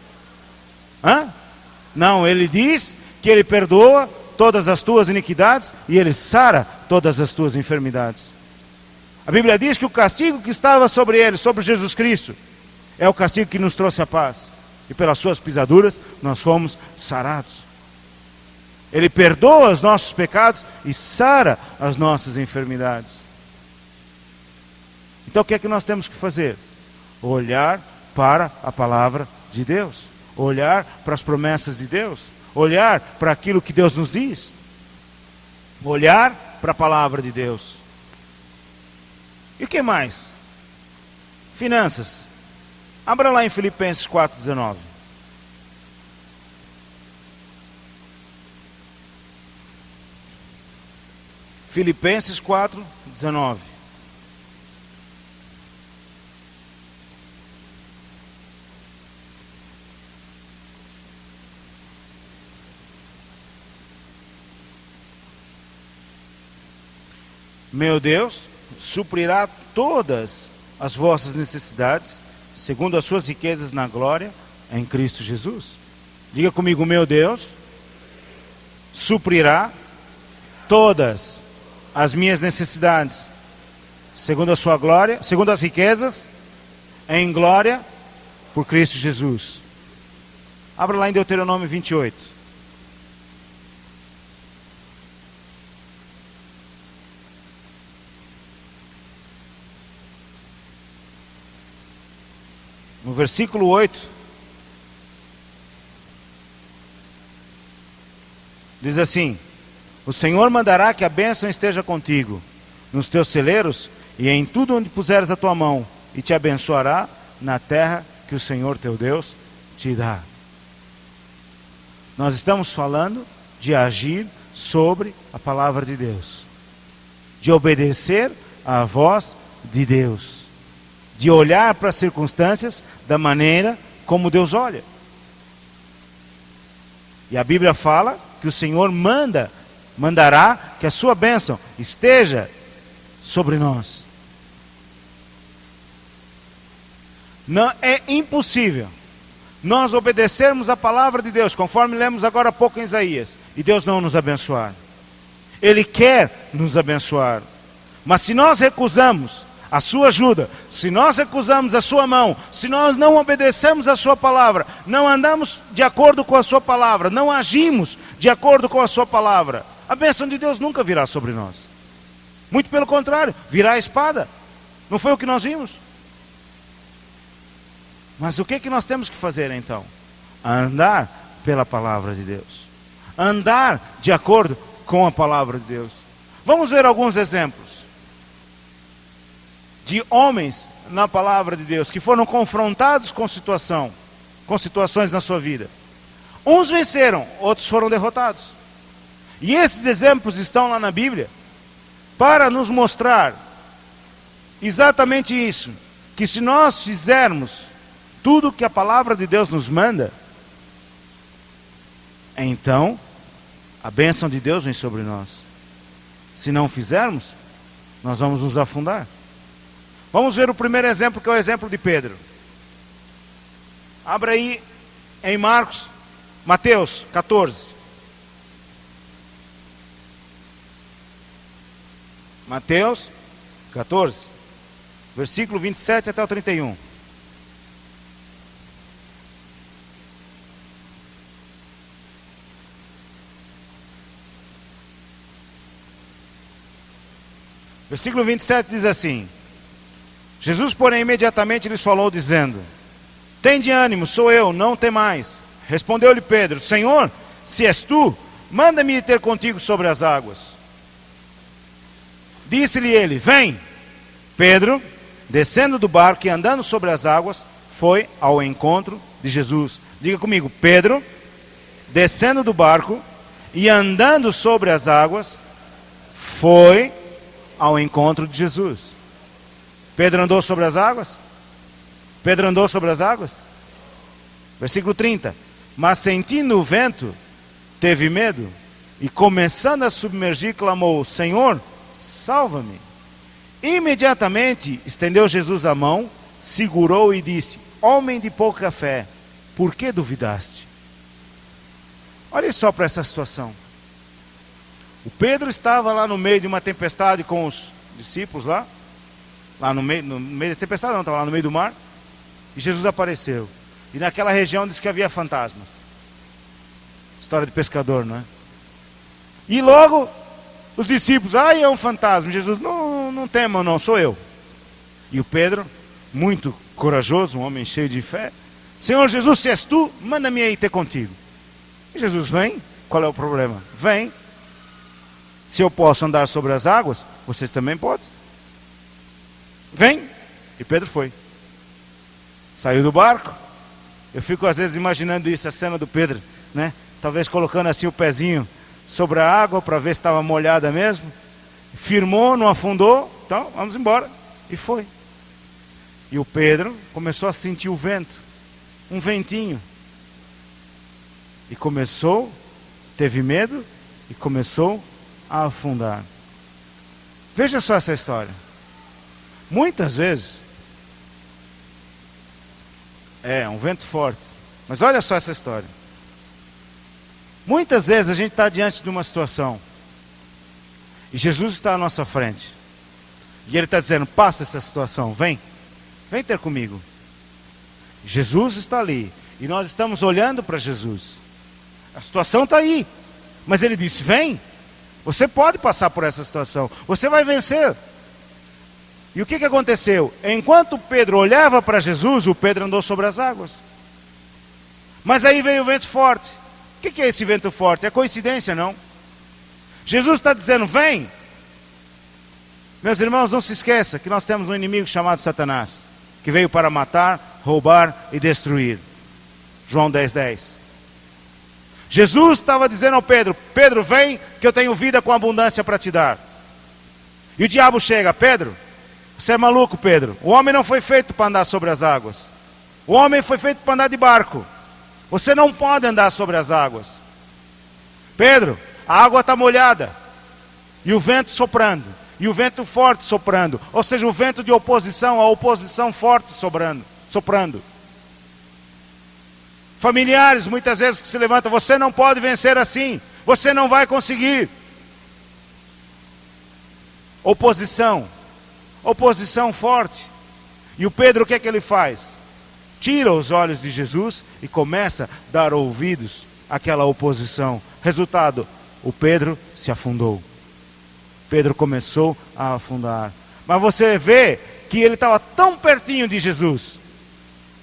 Não, Ele diz que Ele perdoa todas as tuas iniquidades e Ele sara todas as tuas enfermidades. A Bíblia diz que o castigo que estava sobre Ele, sobre Jesus Cristo, é o castigo que nos trouxe a paz. E pelas suas pisaduras nós fomos sarados. Ele perdoa os nossos pecados e sara as nossas enfermidades. Então o que é que nós temos que fazer? Olhar para a palavra de Deus, olhar para as promessas de Deus, olhar para aquilo que Deus nos diz, olhar para a palavra de Deus. E o que mais? Finanças. Abra lá em Filipenses 4:19. Filipenses 4:19. Meu Deus suprirá todas as vossas necessidades, segundo as suas riquezas na glória, em Cristo Jesus. Diga comigo: meu Deus suprirá todas as minhas necessidades, segundo a sua glória, segundo as riquezas, em glória, por Cristo Jesus. Abra lá em Deuteronômio 28. No versículo 8, diz assim: o Senhor mandará que a bênção esteja contigo, nos teus celeiros e em tudo onde puseres a tua mão, e te abençoará na terra que o Senhor teu Deus te dá. Nós estamos falando de agir sobre a palavra de Deus, de obedecer à voz de Deus, de olhar para as circunstâncias da maneira como Deus olha. E a Bíblia fala que o Senhor mandará que a sua bênção esteja sobre nós. Não é impossível nós obedecermos a palavra de Deus, conforme lemos agora há pouco em Isaías, e Deus não nos abençoar. Ele quer nos abençoar. Mas se nós recusamos a sua ajuda, se nós recusamos a sua mão, se nós não obedecemos a sua palavra, não andamos de acordo com a sua palavra, não agimos de acordo com a sua palavra, a bênção de Deus nunca virá sobre nós. Muito pelo contrário, virá a espada. Não foi o que nós vimos? Mas o que é que nós temos que fazer então? Andar pela palavra de Deus. Andar de acordo com a palavra de Deus. Vamos ver alguns exemplos de homens na palavra de Deus que foram confrontados com situações na sua vida. Uns venceram, outros foram derrotados. E esses exemplos estão lá na Bíblia para nos mostrar exatamente isso, que se nós fizermos tudo que a palavra de Deus nos manda, então a bênção de Deus vem sobre nós. Se não fizermos, nós vamos nos afundar. Vamos ver o primeiro exemplo, que é o exemplo de Pedro. Abra aí em Mateus 14. Mateus 14, versículo 27 até o 31. Versículo 27 diz assim: Jesus, porém, imediatamente lhes falou, dizendo: Tende ânimo, sou eu, não temais. Respondeu-lhe Pedro: Senhor, se és tu, manda-me ir ter contigo sobre as águas. Disse-lhe ele: Vem. Pedro, descendo do barco e andando sobre as águas, foi ao encontro de Jesus. Diga comigo: Pedro, descendo do barco e andando sobre as águas, foi ao encontro de Jesus. Pedro andou sobre as águas? Pedro andou sobre as águas? Versículo 30. Mas sentindo o vento, teve medo, e começando a submergir, clamou: Senhor, salva-me. Imediatamente estendeu Jesus a mão, segurou e disse: Homem de pouca fé, por que duvidaste? Olha só para essa situação. O Pedro estava lá no meio de uma tempestade com os discípulos lá no meio da tempestade, não, estava lá no meio do mar, e Jesus apareceu. E naquela região diz que havia fantasmas. História de pescador, não é? E logo os discípulos: é um fantasma. Jesus: não temam, não, sou eu. E o Pedro, muito corajoso, um homem cheio de fé: Senhor Jesus, se és tu, manda-me aí ter contigo. E Jesus: vem. Qual é o problema? Vem. Se eu posso andar sobre as águas, vocês também podem. Vem. E Pedro foi. Saiu do barco. Eu fico às vezes imaginando isso, a cena do Pedro, né? Talvez colocando assim o pezinho sobre a água para ver se estava molhada mesmo. Firmou, não afundou. Então, vamos embora. E foi. E o Pedro começou a sentir o vento. Um ventinho. E começou, teve medo e começou a afundar. Veja só essa história. Muitas vezes um vento forte. Mas olha só essa história. Muitas vezes a gente está diante de uma situação e Jesus está à nossa frente. E Ele está dizendo: passa essa situação, vem ter comigo. Jesus está ali e nós estamos olhando para Jesus. A situação está aí, mas Ele disse: vem, você pode passar por essa situação, você vai vencer. E o que aconteceu? Enquanto Pedro olhava para Jesus, o Pedro andou sobre as águas. Mas aí veio o vento forte. O que é esse vento forte? É coincidência, não? Jesus está dizendo: vem. Meus irmãos, não se esqueça que nós temos um inimigo chamado Satanás, que veio para matar, roubar e destruir. João 10:10. Jesus estava dizendo ao Pedro: Pedro, vem, que eu tenho vida com abundância para te dar. E o diabo chega: Pedro, você é maluco, Pedro. O homem não foi feito para andar sobre as águas. O homem foi feito para andar de barco. Você não pode andar sobre as águas. Pedro, a água está molhada. E o vento soprando. E o vento forte soprando. Ou seja, o vento de oposição, a oposição forte soprando. Familiares, muitas vezes, que se levantam: você não pode vencer assim. Você não vai conseguir. Oposição forte. E o Pedro, o que é que ele faz? Tira os olhos de Jesus e começa a dar ouvidos àquela oposição. Resultado, o Pedro se afundou. Pedro começou a afundar. Mas você vê que ele estava tão pertinho de Jesus,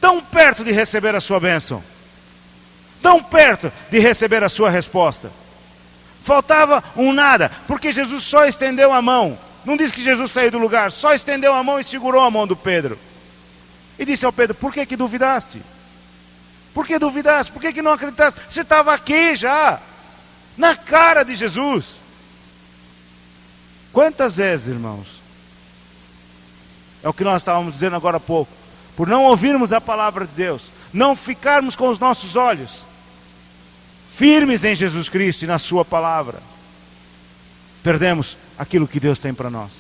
tão perto de receber a sua bênção, tão perto de receber a sua resposta. Faltava um nada, porque Jesus só estendeu a mão. Não diz que Jesus saiu do lugar, só estendeu a mão e segurou a mão do Pedro. E disse ao Pedro: por que duvidaste? Por que duvidaste? Por que não acreditaste? Você estava aqui já, na cara de Jesus. Quantas vezes, irmãos, é o que nós estávamos dizendo agora há pouco, por não ouvirmos a palavra de Deus, não ficarmos com os nossos olhos firmes em Jesus Cristo e na sua palavra, perdemos aquilo que Deus tem para nós.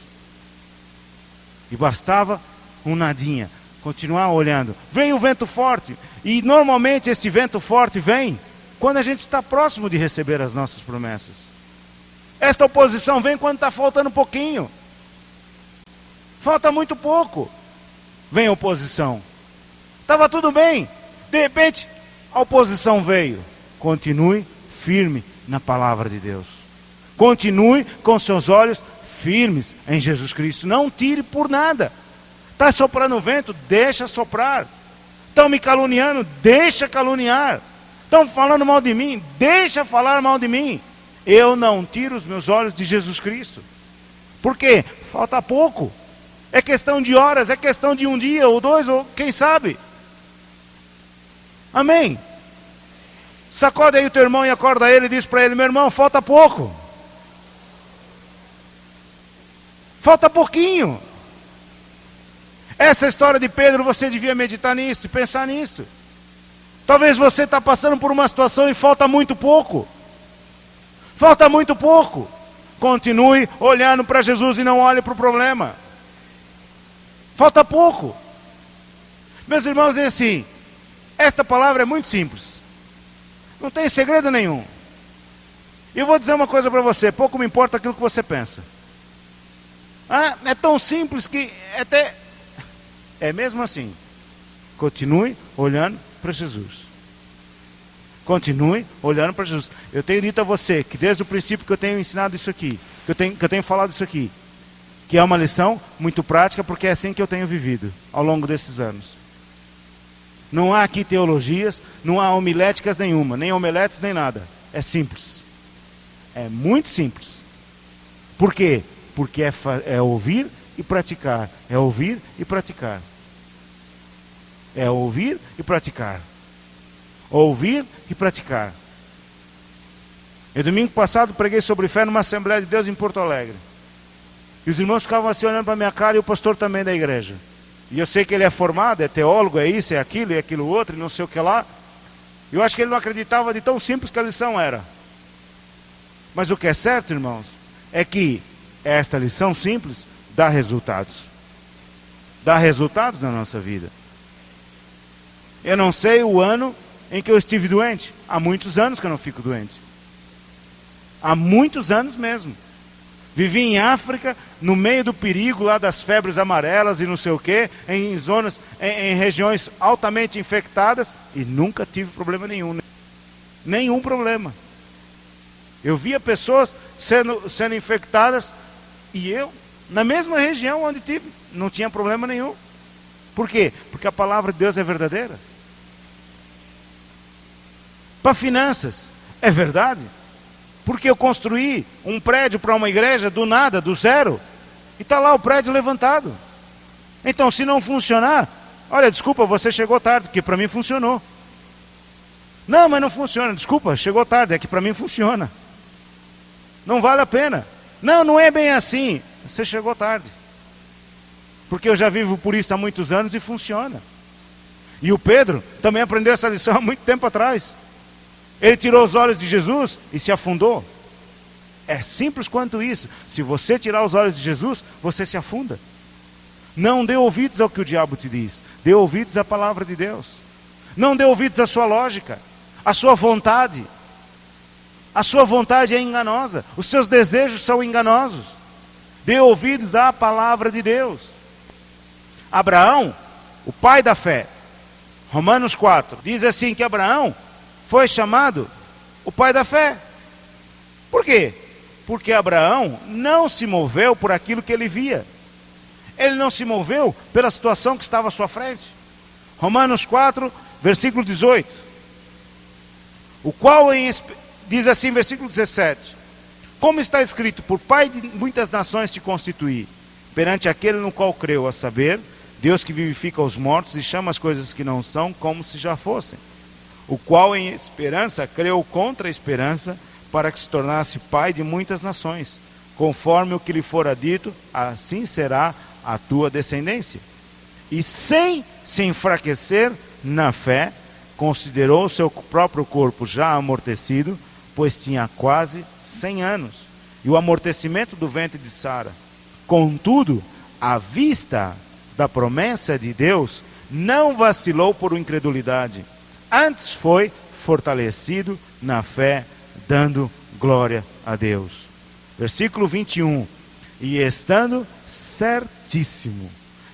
E bastava um nadinha, continuar olhando. Veio o vento forte, e normalmente este vento forte vem quando a gente está próximo de receber as nossas promessas. Esta oposição vem quando está faltando um pouquinho. Falta muito pouco. Vem a oposição. Estava tudo bem. De repente, a oposição veio. Continue firme na palavra de Deus. Continue com seus olhos firmes em Jesus Cristo. Não tire por nada. Está soprando o vento? Deixa soprar. Estão me caluniando? Deixa caluniar. Estão falando mal de mim? Deixa falar mal de mim. Eu não tiro os meus olhos de Jesus Cristo. Por quê? Falta pouco. É questão de horas, é questão de um dia ou dois, ou quem sabe. Amém? Sacode aí o teu irmão e acorda ele e diz para ele: meu irmão, falta pouco. Falta pouquinho. Essa história de Pedro, você devia meditar nisso e pensar nisso. Talvez você está passando por uma situação e falta muito pouco. Falta muito pouco. Continue olhando para Jesus e não olhe para o problema. Falta pouco. Meus irmãos, é assim, esta palavra é muito simples. Não tem segredo nenhum. E eu vou dizer uma coisa para você: pouco me importa aquilo que você pensa. É tão simples que até é mesmo assim. Continue olhando para Jesus. Continue olhando para Jesus. Eu tenho dito a você que desde o princípio que eu tenho ensinado isso aqui, que eu tenho falado isso aqui, que é uma lição muito prática, porque é assim que eu tenho vivido ao longo desses anos. Não há aqui teologias, não há homiléticas nenhuma, nem omeletes, nem nada. É simples. É muito simples. Por quê? Porque é ouvir e praticar. É ouvir e praticar. É ouvir e praticar. Ouvir e praticar. E domingo passado preguei sobre fé numa Assembleia de Deus em Porto Alegre. E os irmãos ficavam assim olhando para a minha cara, e o pastor também da igreja. E eu sei que ele é formado, é teólogo, é isso, é aquilo e aquilo outro, e não sei o que lá. Eu acho que ele não acreditava de tão simples que a lição era. Mas o que é certo, irmãos, é que esta lição simples dá resultados. Dá resultados na nossa vida. Eu não sei o ano em que eu estive doente. Há muitos anos que eu não fico doente. Há muitos anos mesmo. Vivi em África, no meio do perigo lá das febres amarelas e não sei o quê, em zonas, em regiões altamente infectadas, e nunca tive problema nenhum. Nenhum problema. Eu via pessoas sendo infectadas, e eu, na mesma região onde tive, não tinha problema nenhum. Por quê? Porque a palavra de Deus é verdadeira. Para finanças, é verdade. Porque eu construí um prédio para uma igreja do nada, do zero, e está lá o prédio levantado. Então, se não funcionar, olha, desculpa, você chegou tarde, porque para mim funcionou. Não, mas não funciona, desculpa, chegou tarde, é que para mim funciona. Não vale a pena. Não, não é bem assim, você chegou tarde. Porque eu já vivo por isso há muitos anos e funciona. E o Pedro também aprendeu essa lição há muito tempo atrás. Ele tirou os olhos de Jesus e se afundou. É simples quanto isso. Se você tirar os olhos de Jesus, você se afunda. Não dê ouvidos ao que o diabo te diz. Dê ouvidos à palavra de Deus. Não dê ouvidos à sua lógica, à sua vontade. A sua vontade é enganosa. Os seus desejos são enganosos. dê ouvidos à palavra de Deus. Abraão, o pai da fé, Romanos 4, diz assim que Abraão foi chamado o pai da fé. Por quê? Porque Abraão não se moveu por aquilo que ele via. Ele não se moveu pela situação que estava à sua frente. Romanos 4, versículo 18. O qual diz assim, versículo 17. Como está escrito, por pai de muitas nações te constituí, perante aquele no qual creu, a saber, Deus que vivifica os mortos e chama as coisas que não são como se já fossem. O qual em esperança creu contra a esperança, para que se tornasse pai de muitas nações. Conforme o que lhe fora dito, assim será a tua descendência. E sem se enfraquecer na fé, considerou o seu próprio corpo já amortecido, pois tinha quase 100 anos, e o amortecimento do ventre de Sara. Contudo, à vista da promessa de Deus, não vacilou por incredulidade, antes foi fortalecido na fé, dando glória a Deus. Versículo 21. E estando certíssimo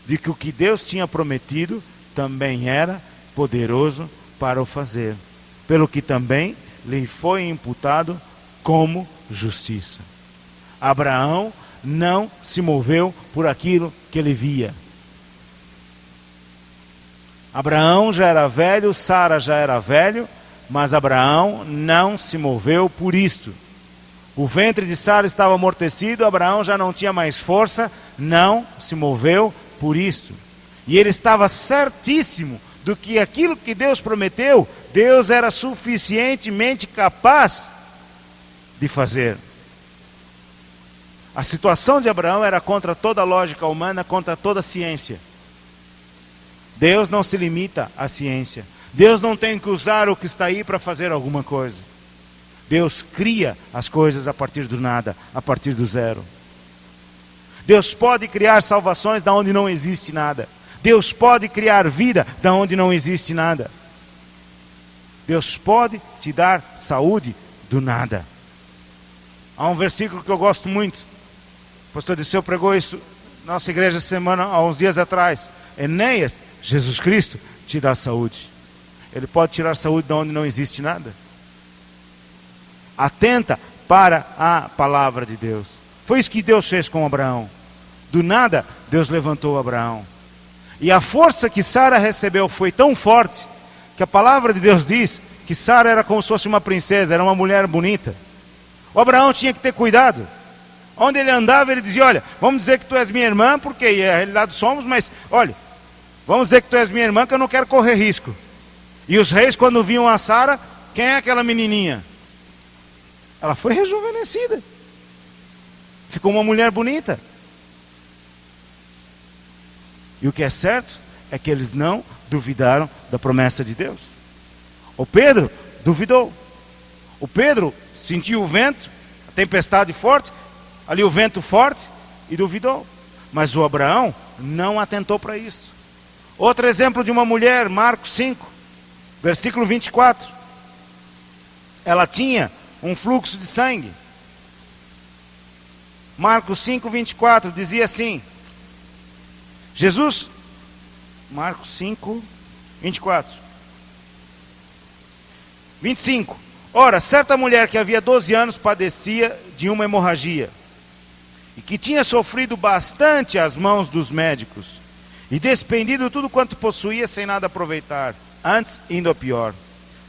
de que o que Deus tinha prometido também era poderoso para o fazer, pelo que também lhe foi imputado como justiça. Abraão não se moveu por aquilo que ele via. Abraão já era velho, Sara já era velho, mas Abraão não se moveu por isto. O ventre de Sara estava amortecido, Abraão já não tinha mais força, não se moveu por isto. E ele estava certíssimo do que aquilo que Deus prometeu, Deus era suficientemente capaz de fazer. A situação de Abraão era contra toda a lógica humana, contra toda a ciência. Deus não se limita à ciência. Deus não tem que usar o que está aí para fazer alguma coisa. Deus cria as coisas a partir do nada, a partir do zero. Deus pode criar salvações da onde não existe nada. Deus pode criar vida da onde não existe nada. Deus pode te dar saúde do nada. Há um versículo que eu gosto muito. O pastor Disseu pregou isso na nossa igreja semana, há uns dias atrás. Enéas, Jesus Cristo te dá saúde. Ele pode tirar saúde de onde não existe nada. Atenta para a palavra de Deus. Foi isso que Deus fez com Abraão. Do nada, Deus levantou Abraão. E a força que Sara recebeu foi tão forte, que a palavra de Deus diz que Sara era como se fosse uma princesa, era uma mulher bonita. O Abraão tinha que ter cuidado. Onde ele andava, ele dizia, olha, vamos dizer que tu és minha irmã, porque a realidade somos, mas, olha, vamos dizer que tu és minha irmã, que eu não quero correr risco. E os reis, quando viam a Sara, quem é aquela menininha? Ela foi rejuvenescida. Ficou uma mulher bonita. E o que é certo é que eles não duvidaram da promessa de Deus. O Pedro duvidou. O Pedro sentiu o vento, a tempestade forte, ali o vento forte, e duvidou. Mas o Abraão não atentou para isso. Outro exemplo de uma mulher, Marcos 5, versículo 24. Ela tinha um fluxo de sangue. Marcos 5, 24, dizia assim. Jesus, Marcos 5, 24. 25. Ora, certa mulher que havia 12 anos padecia de uma hemorragia, e que tinha sofrido bastante às mãos dos médicos, e despendido tudo quanto possuía sem nada aproveitar, antes indo a pior.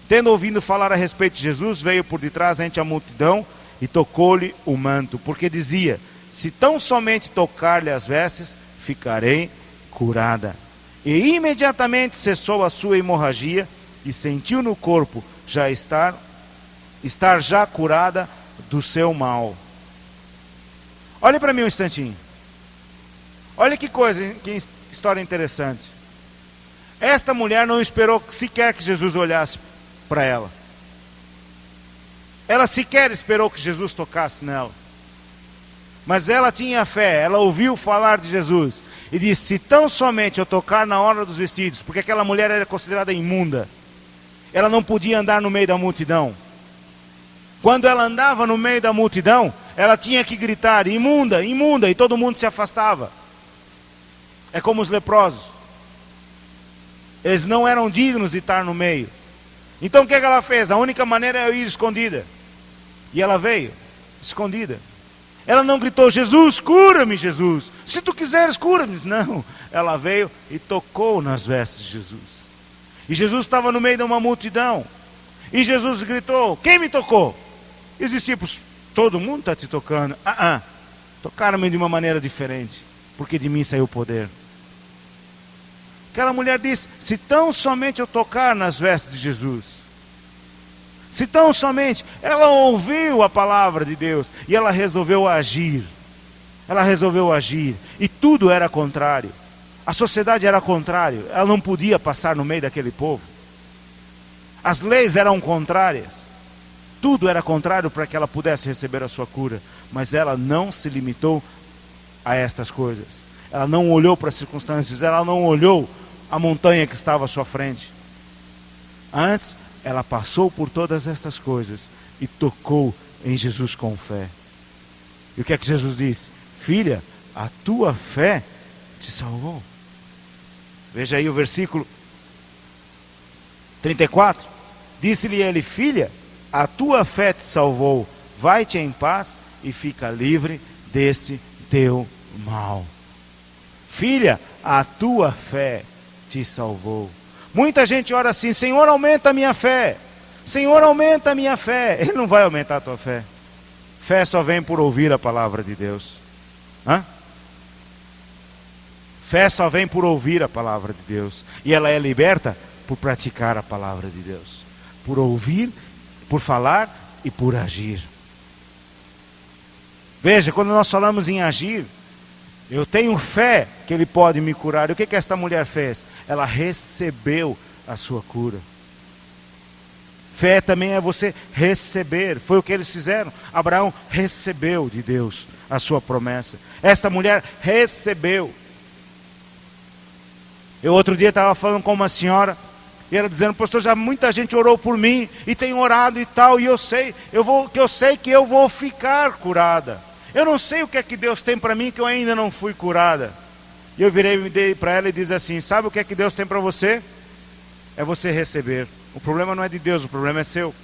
Tendo ouvido falar a respeito de Jesus, veio por detrás entre a multidão e tocou-lhe o manto, porque dizia, se tão somente tocar-lhe as vestes, ficarei curada. E imediatamente cessou a sua hemorragia e sentiu no corpo já estar já curada do seu mal. Olhe para mim um instantinho. Olha que coisa, que história interessante. Esta mulher não esperou sequer que Jesus olhasse para ela. Ela sequer esperou que Jesus tocasse nela. Mas ela tinha fé, ela ouviu falar de Jesus e disse, se tão somente eu tocar na orla dos vestidos, porque aquela mulher era considerada imunda, ela não podia andar no meio da multidão. Quando ela andava no meio da multidão, ela tinha que gritar: imunda, imunda, e todo mundo se afastava. É como os leprosos. Eles não eram dignos de estar no meio. Então o que ela fez? A única maneira é eu ir escondida. E ela veio, escondida. Ela não gritou: Jesus, cura-me, Jesus. Se tu quiseres, cura-me. Não, ela veio e tocou nas vestes de Jesus. E Jesus estava no meio de uma multidão. E Jesus gritou: quem me tocou? E os discípulos: todo mundo está te tocando. Tocaram-me de uma maneira diferente, porque de mim saiu o poder. Aquela mulher disse: se tão somente eu tocar nas vestes de Jesus, se tão somente, ela ouviu a palavra de Deus e ela resolveu agir. Ela resolveu agir e tudo era contrário. A sociedade era contrária, ela não podia passar no meio daquele povo. As leis eram contrárias. Tudo era contrário para que ela pudesse receber a sua cura. Mas ela não se limitou a estas coisas. Ela não olhou para as circunstâncias, ela não olhou a montanha que estava à sua frente. Antes, ela passou por todas estas coisas e tocou em Jesus com fé. E o que é que Jesus disse? Filha, a tua fé te salvou. Veja aí o versículo 34. Disse-lhe ele: filha, a tua fé te salvou. Vai-te em paz e fica livre deste teu mal. Filha, a tua fé te salvou. Muita gente ora assim: Senhor, aumenta a minha fé. Senhor, aumenta a minha fé. Ele não vai aumentar a tua fé. Fé só vem por ouvir a palavra de Deus. Fé só vem por ouvir a palavra de Deus. E ela é liberta por praticar a palavra de Deus. Por ouvir, por falar e por agir. Veja, quando nós falamos em agir, eu tenho fé que Ele pode me curar. E o que esta mulher fez? Ela recebeu a sua cura. Fé também é você receber. Foi o que eles fizeram. Abraão recebeu de Deus a sua promessa. Esta mulher recebeu. Eu outro dia estava falando com uma senhora, e ela dizendo: pastor, já muita gente orou por mim, e tem orado e tal, e eu sei que eu vou ficar curada. Eu não sei o que é que Deus tem para mim, que eu ainda não fui curada. E eu virei para ela e disse assim: sabe o que é que Deus tem para você? É você receber. O problema não é de Deus, o problema é seu.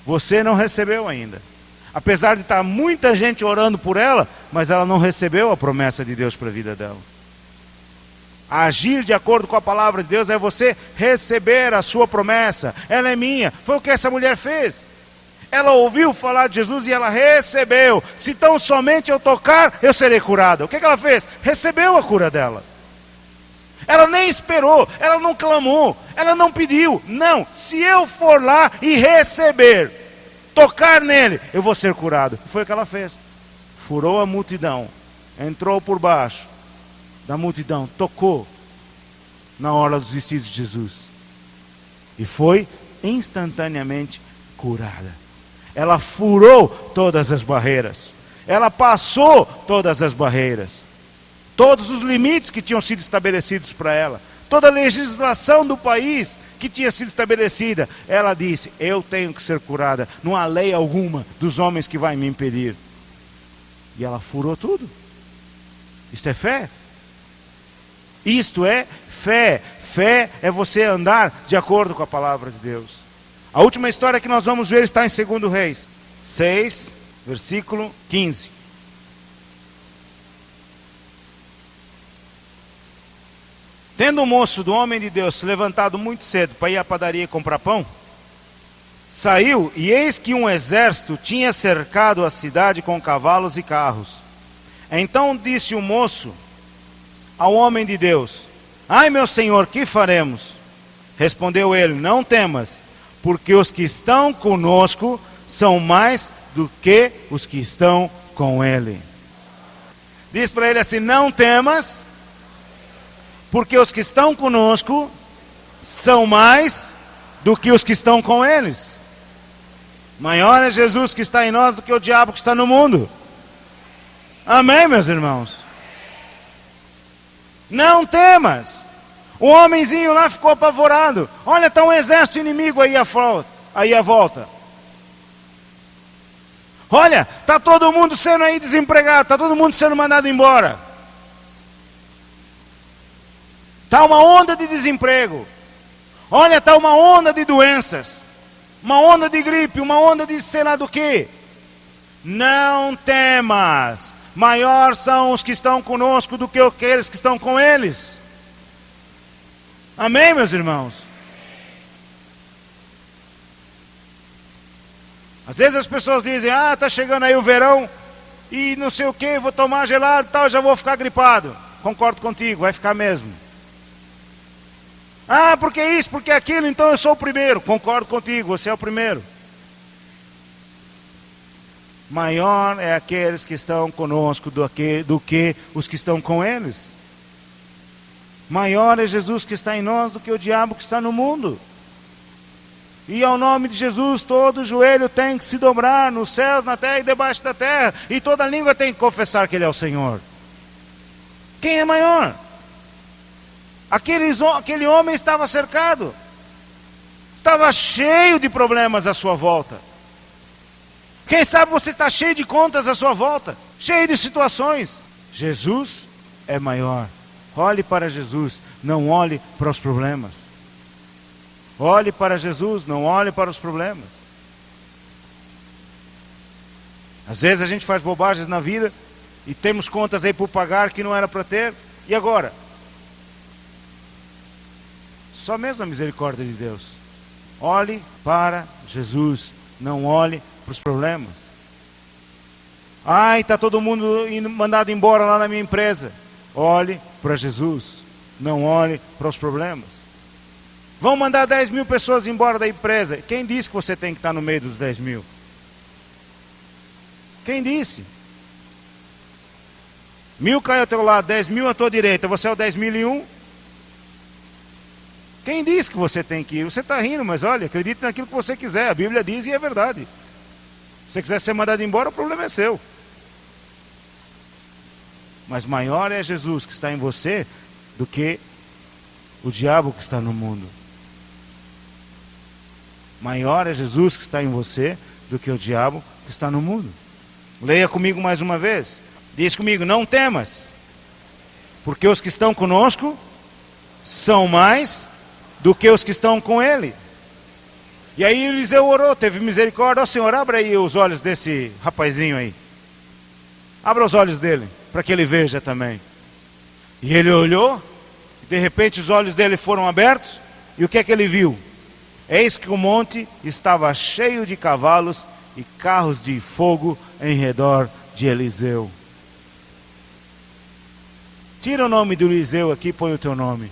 Você não recebeu ainda. Apesar de estar muita gente orando por ela, mas ela não recebeu a promessa de Deus para a vida dela. Agir de acordo com a palavra de Deus é você receber a sua promessa. Ela é minha. Foi o que essa mulher fez. Ela ouviu falar de Jesus e ela recebeu. Se tão somente eu tocar, eu serei curada. O que ela fez? Recebeu a cura dela. Ela nem esperou, ela não clamou, ela não pediu. Não, se eu for lá e receber, tocar nele, eu vou ser curado. Foi o que ela fez. Furou a multidão, entrou por baixo da multidão, tocou na orla dos vestidos de Jesus e foi instantaneamente curada. Ela furou todas as barreiras, ela passou todas as barreiras, todos os limites que tinham sido estabelecidos para ela, toda a legislação do país que tinha sido estabelecida. Ela disse: eu tenho que ser curada, não há lei alguma dos homens que vai me impedir. E ela furou tudo. Isto é fé. Isto é fé. Fé é você andar de acordo com a palavra de Deus. A última história que nós vamos ver está em 2 Reis 6, versículo 15. Tendo o moço do homem de Deus se levantado muito cedo para ir à padaria comprar pão, saiu, e eis que um exército tinha cercado a cidade com cavalos e carros. Então disse o moço ao homem de Deus: ai, meu senhor, que faremos? Respondeu ele: não temas, porque os que estão conosco são mais do que os que estão com ele. Diz para ele assim: não temas, porque os que estão conosco são mais do que os que estão com eles. Maior é Jesus que está em nós do que o diabo que está no mundo. Amém, meus irmãos? Não temas. O homenzinho lá ficou apavorado. Olha, está um exército inimigo aí à volta. Olha, está todo mundo sendo aí desempregado, está todo mundo sendo mandado embora. Está uma onda de desemprego. Olha, está uma onda de doenças. Uma onda de gripe, uma onda de sei lá do que. Não temas. Maior são os que estão conosco do que aqueles que estão com eles. Amém, meus irmãos? Às vezes as pessoas dizem, está chegando aí o verão e não sei o que, vou tomar gelado e tal, já vou ficar gripado. Concordo contigo, vai ficar mesmo. Porque isso, porque aquilo, então eu sou o primeiro. Concordo contigo, você é o primeiro. Maior é aqueles que estão conosco do que os que estão com eles. Maior é Jesus que está em nós do que o diabo que está no mundo. E ao nome de Jesus todo joelho tem que se dobrar nos céus, na terra e debaixo da terra. E toda língua tem que confessar que Ele é o Senhor. Quem é maior? Aquele homem estava cercado. Estava cheio de problemas à sua volta. Quem sabe você está cheio de contas à sua volta. Cheio de situações. Jesus é maior. Olhe para Jesus, não olhe para os problemas. Olhe para Jesus, não olhe para os problemas. Às vezes a gente faz bobagens na vida e temos contas aí por pagar que não era para ter. E agora? Só mesmo a misericórdia de Deus. Olhe para Jesus, não olhe para os problemas. Está todo mundo mandado embora lá na minha empresa. Olhe para Jesus, não olhe para os problemas. Vão mandar 10 mil pessoas embora da empresa. Quem disse que você tem que estar no meio dos 10 mil? Quem disse? 1000 cai ao teu lado, 10 mil à tua direita. Você é o 10.001? Quem disse que você tem que ir? Você está rindo, mas olha, acredite naquilo que você quiser. A Bíblia diz e é verdade. Se você quiser ser mandado embora, o problema é seu. Mas maior é Jesus que está em você do que o diabo que está no mundo. Maior é Jesus que está em você do que o diabo que está no mundo. Leia comigo mais uma vez. Diz comigo, não temas, porque os que estão conosco são mais do que os que estão com ele. E aí Eliseu orou, teve misericórdia. Senhor, abra aí os olhos desse rapazinho aí. Abra os olhos dele, para que ele veja também. E ele olhou, e de repente os olhos dele foram abertos, e o que é que ele viu? Eis que o monte estava cheio de cavalos e carros de fogo em redor de Eliseu. Tira o nome do Eliseu aqui, põe o teu nome.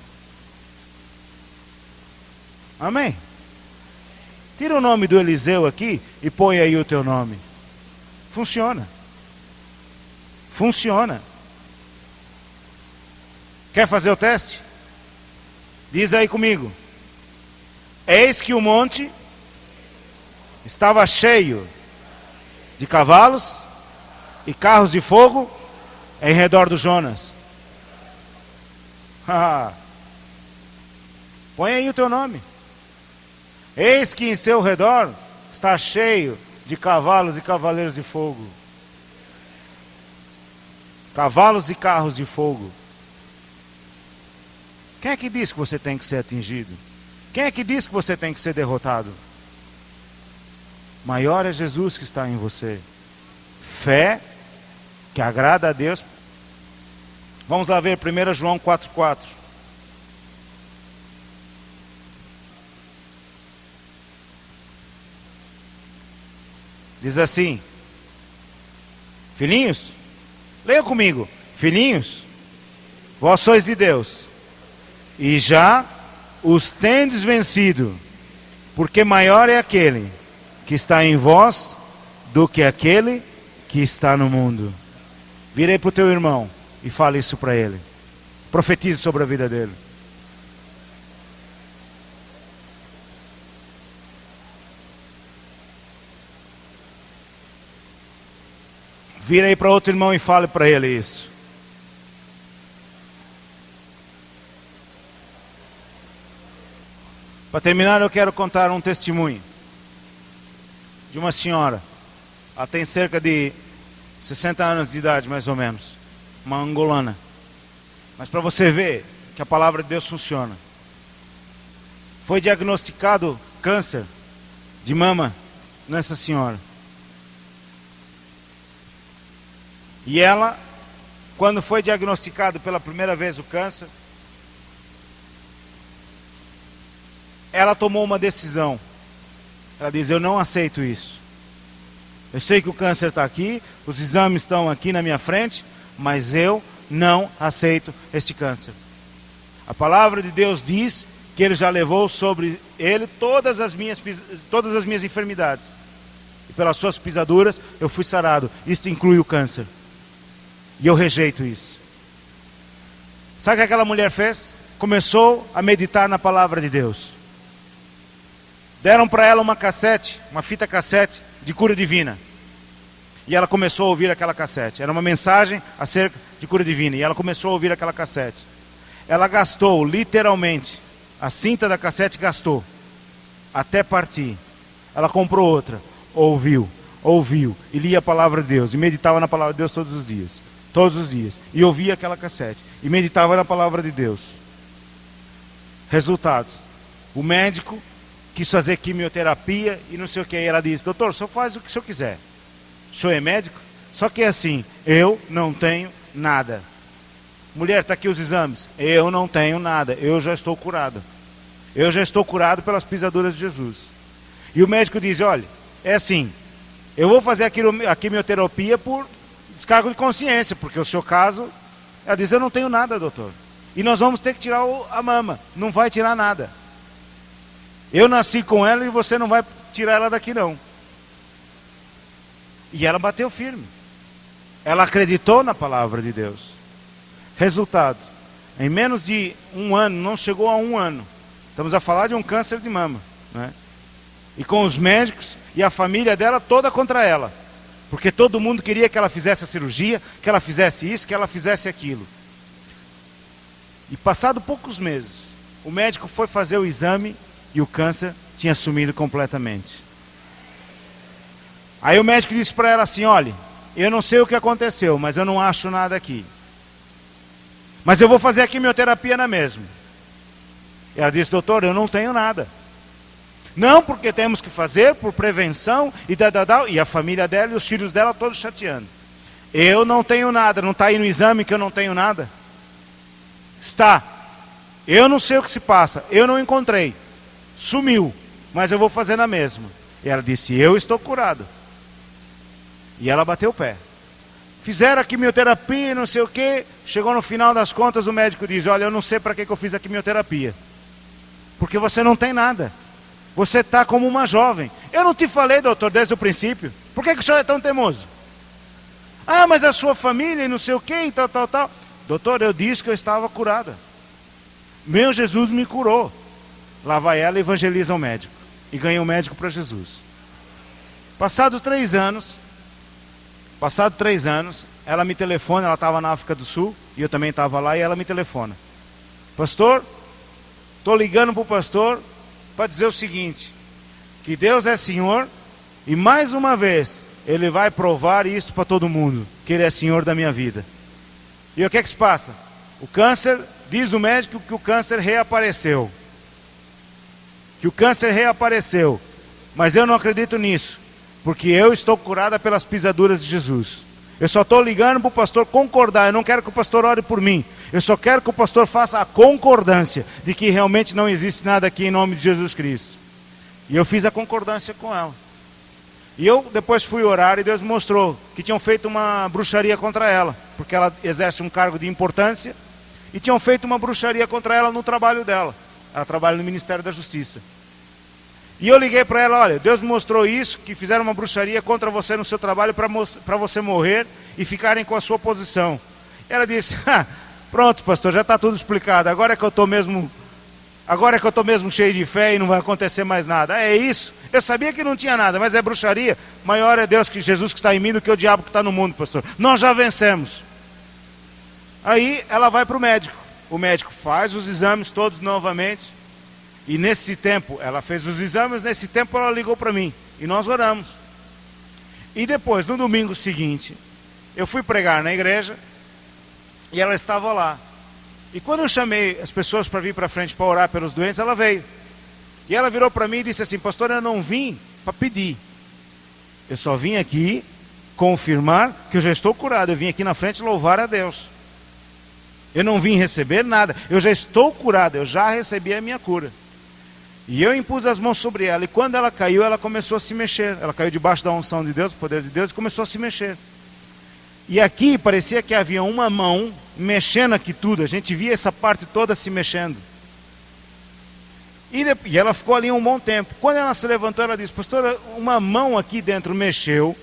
Amém? Tira o nome do Eliseu aqui e põe aí o teu nome. Funciona. Funciona. Quer fazer o teste? Diz aí comigo. Eis que o monte estava cheio de cavalos e carros de fogo em redor do Jonas. Põe aí o teu nome. Eis que em seu redor está cheio de cavalos e cavaleiros de fogo. Cavalos e carros de fogo. Quem é que diz que você tem que ser atingido? Quem é que diz que você tem que ser derrotado? Maior é Jesus que está em você. Fé que agrada a Deus. Vamos lá ver 1 João 4,4. Diz assim: filhinhos, leia comigo. Filhinhos, vós sois de Deus, e já os tendes vencido, porque maior é aquele que está em vós do que aquele que está no mundo. Virei para o teu irmão e fale isso para ele. Profetize sobre a vida dele. Vira aí para outro irmão e fale para ele isso. Para terminar, eu quero contar um testemunho de uma senhora. Ela tem cerca de 60 anos de idade, mais ou menos. Uma angolana. Mas para você ver que a palavra de Deus funciona. Foi diagnosticado câncer de mama nessa senhora. E ela, quando foi diagnosticado pela primeira vez o câncer, ela tomou uma decisão. Ela diz: eu não aceito isso. Eu sei que o câncer está aqui, os exames estão aqui na minha frente, mas eu não aceito este câncer. A palavra de Deus diz que Ele já levou sobre Ele todas as minhas enfermidades. E pelas suas pisaduras eu fui sarado. Isto inclui o câncer. E eu rejeito isso. Sabe o que aquela mulher fez? Começou a meditar na palavra de Deus. Deram para ela uma fita cassete de cura divina. E ela começou a ouvir aquela cassete. Era uma mensagem acerca de cura divina. E ela começou a ouvir aquela cassete. Ela gastou, literalmente, a cinta da cassete gastou, até partir. Ela comprou outra, ouviu, e lia a palavra de Deus. E meditava na palavra de Deus todos os dias. E ouvia aquela cassete. E meditava na palavra de Deus. Resultado: o médico quis fazer quimioterapia e não sei o que. E ela disse: doutor, o senhor faz o que o senhor quiser. O senhor é médico? Só que é assim, eu não tenho nada. Mulher, está aqui os exames. Eu não tenho nada, eu já estou curado. Eu já estou curado pelas pisaduras de Jesus. E o médico diz: olha, é assim, eu vou fazer a quimioterapia por descargo de consciência, porque o seu caso... Ela diz: eu não tenho nada, doutor. E nós vamos ter que tirar a mama. Não vai tirar nada. Eu nasci com ela e você não vai tirar ela daqui não. E ela bateu firme. Ela acreditou na palavra de Deus. Resultado: em menos de um ano, não chegou a um ano, estamos a falar de um câncer de mama, né? E com os médicos e a família dela toda contra ela. Porque todo mundo queria que ela fizesse a cirurgia, que ela fizesse isso, que ela fizesse aquilo. E passado poucos meses, o médico foi fazer o exame e o câncer tinha sumido completamente. Aí o médico disse para ela assim: olha, eu não sei o que aconteceu, mas eu não acho nada aqui. Mas eu vou fazer a quimioterapia na mesma. E ela disse: doutor, eu não tenho nada. Não, porque temos que fazer por prevenção e e a família dela e os filhos dela todos chateando. Eu não tenho nada. Não está aí no exame que eu não tenho nada? Está. Eu não sei o que se passa, eu não encontrei. Sumiu, mas eu vou fazer na mesma. E ela disse: eu estou curado. E ela bateu o pé. Fizeram a quimioterapia, não sei o que. Chegou no final das contas, o médico diz: olha, eu não sei para que eu fiz a quimioterapia. Porque você não tem nada. Você está como uma jovem. Eu não te falei, doutor, desde o princípio. Por que o senhor é tão teimoso? Ah, mas a sua família e não sei o que e tal. Doutor, eu disse que eu estava curada. Meu Jesus me curou. Lá vai ela e evangeliza o médico. E ganha o médico para Jesus. Passado 3 anos, ela me telefona. Ela estava na África do Sul e eu também estava lá. E ela me telefona: pastor, estou ligando para o pastor para dizer o seguinte, que Deus é Senhor e mais uma vez Ele vai provar isso para todo mundo, que Ele é Senhor da minha vida. E o que é que se passa? O câncer, diz o médico que o câncer reapareceu. Mas eu não acredito nisso, porque eu estou curada pelas pisaduras de Jesus. Eu só estou ligando para o pastor concordar. Eu não quero que o pastor ore por mim. Eu só quero que o pastor faça a concordância de que realmente não existe nada aqui em nome de Jesus Cristo. E eu fiz a concordância com ela. E eu depois fui orar e Deus mostrou que tinham feito uma bruxaria contra ela, porque ela exerce um cargo de importância, e tinham feito uma bruxaria contra ela no trabalho dela. Ela trabalha no Ministério da Justiça. E eu liguei para ela: olha, Deus mostrou isso, que fizeram uma bruxaria contra você no seu trabalho para você morrer e ficarem com a sua posição. Ela disse: pronto, pastor, já está tudo explicado. Agora é que eu estou mesmo cheio de fé e não vai acontecer mais nada. É isso. Eu sabia que não tinha nada, mas é bruxaria. Maior é Deus que Jesus que está em mim do que o diabo que está no mundo, pastor. Nós já vencemos. Aí ela vai para o médico. O médico faz os exames todos novamente. E nesse tempo, ela fez os exames, nesse tempo ela ligou para mim. E nós oramos. E depois, no domingo seguinte, eu fui pregar na igreja e ela estava lá. E quando eu chamei as pessoas para vir para frente para orar pelos doentes, ela veio. E ela virou para mim e disse assim: pastor, eu não vim para pedir. Eu só vim aqui confirmar que eu já estou curado. Eu vim aqui na frente louvar a Deus. Eu não vim receber nada. Eu já estou curado, eu já recebi a minha cura. E eu impus as mãos sobre ela. E quando ela caiu, ela começou a se mexer. Ela caiu debaixo da unção de Deus, do poder de Deus, e começou a se mexer. E aqui parecia que havia uma mão mexendo aqui tudo. A gente via essa parte toda se mexendo. E ela ficou ali um bom tempo. Quando ela se levantou, ela disse: pastor, uma mão aqui dentro mexeu.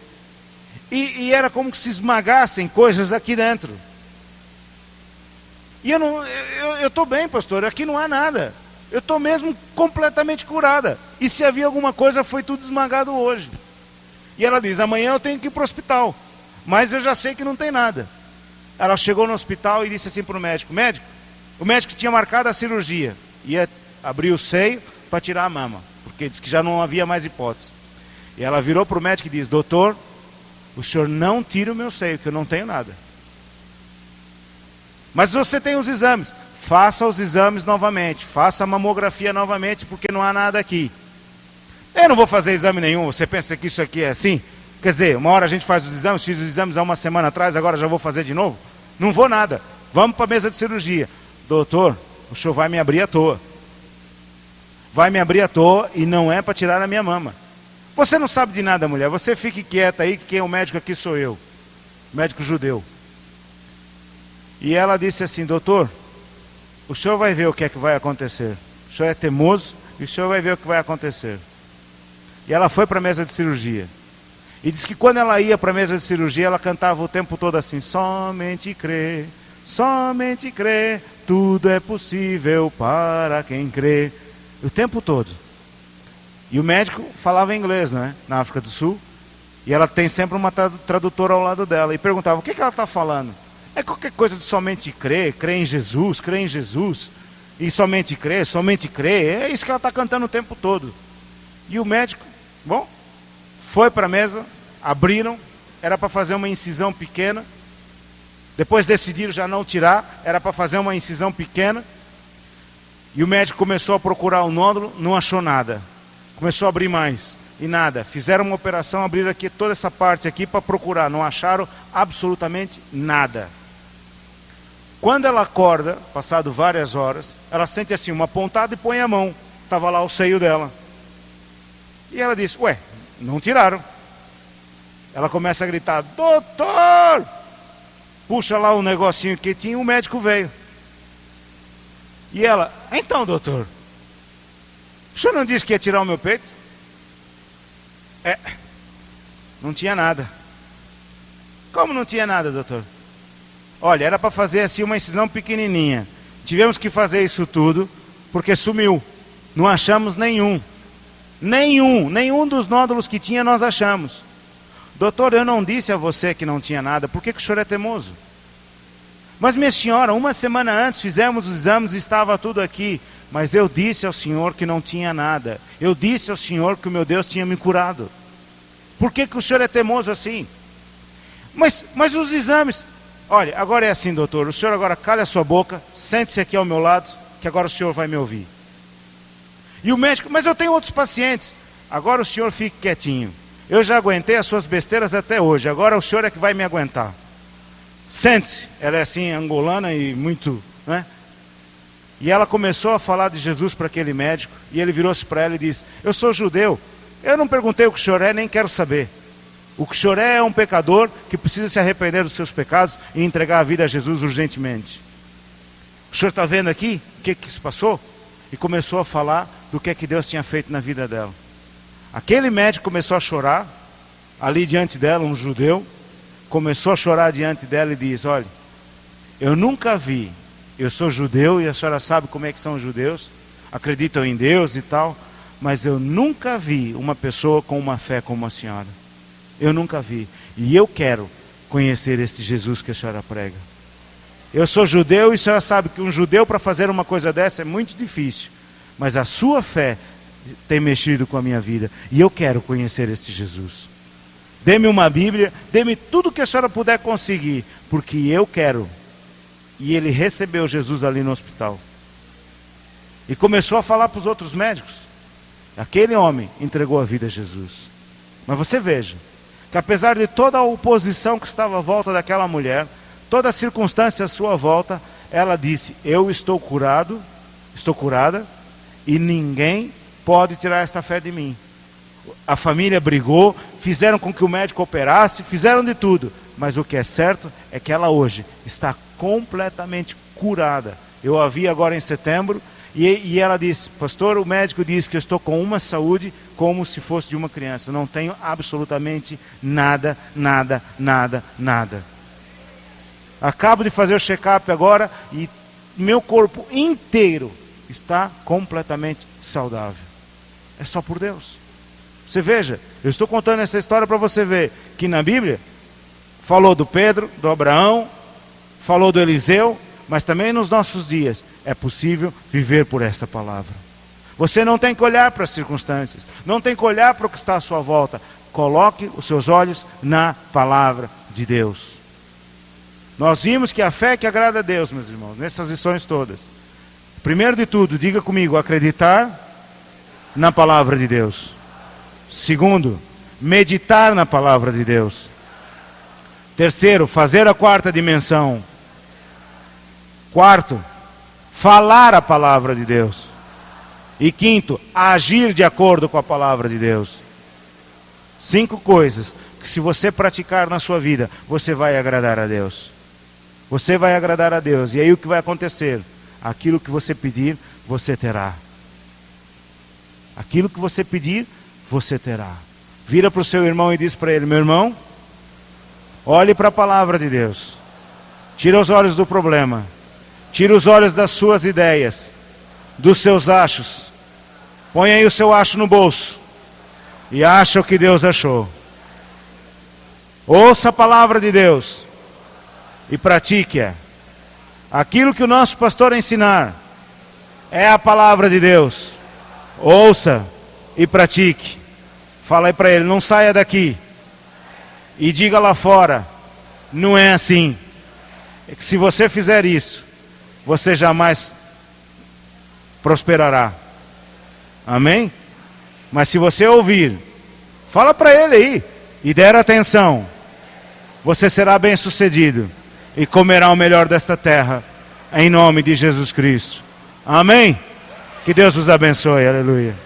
E era como que se esmagassem coisas aqui dentro. E eu estou bem, pastor, aqui não há nada. Eu estou mesmo completamente curada. E se havia alguma coisa, foi tudo esmagado hoje. E ela diz: amanhã eu tenho que ir para o hospital. Mas eu já sei que não tem nada. Ela chegou no hospital e disse assim para o médico: o médico tinha marcado a cirurgia. Ia abrir o seio para tirar a mama, porque disse que já não havia mais hipótese. E ela virou para o médico e disse: doutor, o senhor não tira o meu seio, que eu não tenho nada. Mas você tem os exames. Faça os exames novamente. Faça a mamografia novamente, porque não há nada aqui. Eu não vou fazer exame nenhum. Você pensa que isso aqui é assim? Quer dizer, uma hora a gente faz os exames. Fiz os exames há uma semana atrás, agora já vou fazer de novo? Não vou nada. Vamos para a mesa de cirurgia. Doutor, o senhor vai me abrir à toa. Vai me abrir à toa e não é para tirar a minha mama. Você não sabe de nada, mulher. Você fique quieta aí, que quem é o médico aqui sou eu. Médico judeu. E ela disse assim: doutor, o senhor vai ver o que é que vai acontecer. O senhor é teimoso e o senhor vai ver o que vai acontecer. E ela foi para a mesa de cirurgia. E disse que quando ela ia para a mesa de cirurgia, ela cantava o tempo todo assim: somente crê, tudo é possível para quem crê. O tempo todo. E o médico falava inglês, não é? Na África do Sul. E ela tem sempre uma tradutora ao lado dela. E perguntava: o que ela está falando? É qualquer coisa de somente crer, crer em Jesus, e somente crer, é isso que ela está cantando o tempo todo. E o médico, foi para a mesa, abriram, era para fazer uma incisão pequena, depois decidiram já não tirar, era para fazer uma incisão pequena, e o médico começou a procurar o nódulo, não achou nada, começou a abrir mais, e nada, fizeram uma operação, abriram aqui toda essa parte aqui para procurar, não acharam absolutamente nada. Quando ela acorda, passado várias horas, ela sente assim uma pontada e põe a mão. Estava lá o seio dela. E ela disse: ué, não tiraram. Ela começa a gritar: doutor! Puxa lá o negocinho que tinha, o médico veio. E ela: então, doutor, o senhor não disse que ia tirar o meu peito? Não tinha nada. Como não tinha nada, doutor? Olha, era para fazer assim uma incisão pequenininha. Tivemos que fazer isso tudo, porque sumiu. Não achamos nenhum. Nenhum dos nódulos que tinha nós achamos. Doutor, eu não disse a você que não tinha nada. Por que o senhor é teimoso? Mas minha senhora, uma semana antes fizemos os exames e estava tudo aqui. Mas eu disse ao senhor que não tinha nada. Eu disse ao senhor que o meu Deus tinha me curado. Por que o senhor é teimoso assim? Mas os exames... Olha, agora é assim, doutor, o senhor agora cala a sua boca, sente-se aqui ao meu lado, que agora o senhor vai me ouvir. E o médico: mas eu tenho outros pacientes. Agora o senhor fique quietinho. Eu já aguentei as suas besteiras até hoje, agora o senhor é que vai me aguentar. Sente-se. Ela é assim, angolana e muito, né? E ela começou a falar de Jesus para aquele médico, e ele virou-se para ela e disse: eu sou judeu, eu não perguntei o que o senhor é, nem quero saber. O que o senhor é um pecador que precisa se arrepender dos seus pecados e entregar a vida a Jesus urgentemente. O senhor está vendo aqui o que se passou? E começou a falar do que Deus tinha feito na vida dela. Aquele médico começou a chorar, ali diante dela, um judeu, começou a chorar diante dela e diz: olha, eu nunca vi, eu sou judeu e a senhora sabe como é que são os judeus, acreditam em Deus e tal, mas eu nunca vi uma pessoa com uma fé como a senhora. Eu nunca vi. E eu quero conhecer esse Jesus que a senhora prega. Eu sou judeu e a senhora sabe que um judeu para fazer uma coisa dessa é muito difícil. Mas a sua fé tem mexido com a minha vida. E eu quero conhecer esse Jesus. Dê-me uma Bíblia, dê-me tudo que a senhora puder conseguir, porque eu quero. E ele recebeu Jesus ali no hospital. E começou a falar para os outros médicos. Aquele homem entregou a vida a Jesus. Mas você veja, que apesar de toda a oposição que estava à volta daquela mulher, toda a circunstância à sua volta, ela disse, eu estou curado, estou curada, e ninguém pode tirar esta fé de mim. A família brigou, fizeram com que o médico operasse, fizeram de tudo. Mas o que é certo é que ela hoje está completamente curada. Eu a vi agora em setembro e ela disse, pastor, o médico disse que eu estou com uma saúde como se fosse de uma criança. Não tenho absolutamente nada, nada, nada, nada. Acabo de fazer o check-up agora e meu corpo inteiro está completamente saudável. É só por Deus. Você veja, eu estou contando essa história para você ver que na Bíblia falou do Pedro, do Abraão, falou do Eliseu, mas também nos nossos dias é possível viver por esta palavra. Você não tem que olhar para as circunstâncias, não tem que olhar para o que está à sua volta. Coloque os seus olhos na palavra de Deus. Nós vimos que a fé que agrada a Deus, meus irmãos, nessas lições todas. Primeiro de tudo, diga comigo, acreditar na palavra de Deus. Segundo, meditar na palavra de Deus. Terceiro, fazer a quarta dimensão. Quarto, falar a palavra de Deus. E quinto, agir de acordo com a palavra de Deus. 5 coisas que se você praticar na sua vida, você vai agradar a Deus. Você vai agradar a Deus. E aí o que vai acontecer? Aquilo que você pedir, você terá. Aquilo que você pedir, você terá. Vira para o seu irmão e diz para ele, meu irmão, olhe para a palavra de Deus. Tira os olhos do problema. Tira os olhos das suas ideias, dos seus achos. Põe aí o seu acho no bolso. E acha o que Deus achou. Ouça a palavra de Deus. E pratique-a. Aquilo que o nosso pastor ensinar é a palavra de Deus. Ouça e pratique. Fala aí para ele, não saia daqui. E diga lá fora, não é assim. É que se você fizer isso, você jamais prosperará. Amém? Mas se você ouvir, fala para ele aí, e der atenção, você será bem sucedido. E comerá o melhor desta terra, em nome de Jesus Cristo. Amém? Que Deus os abençoe, aleluia.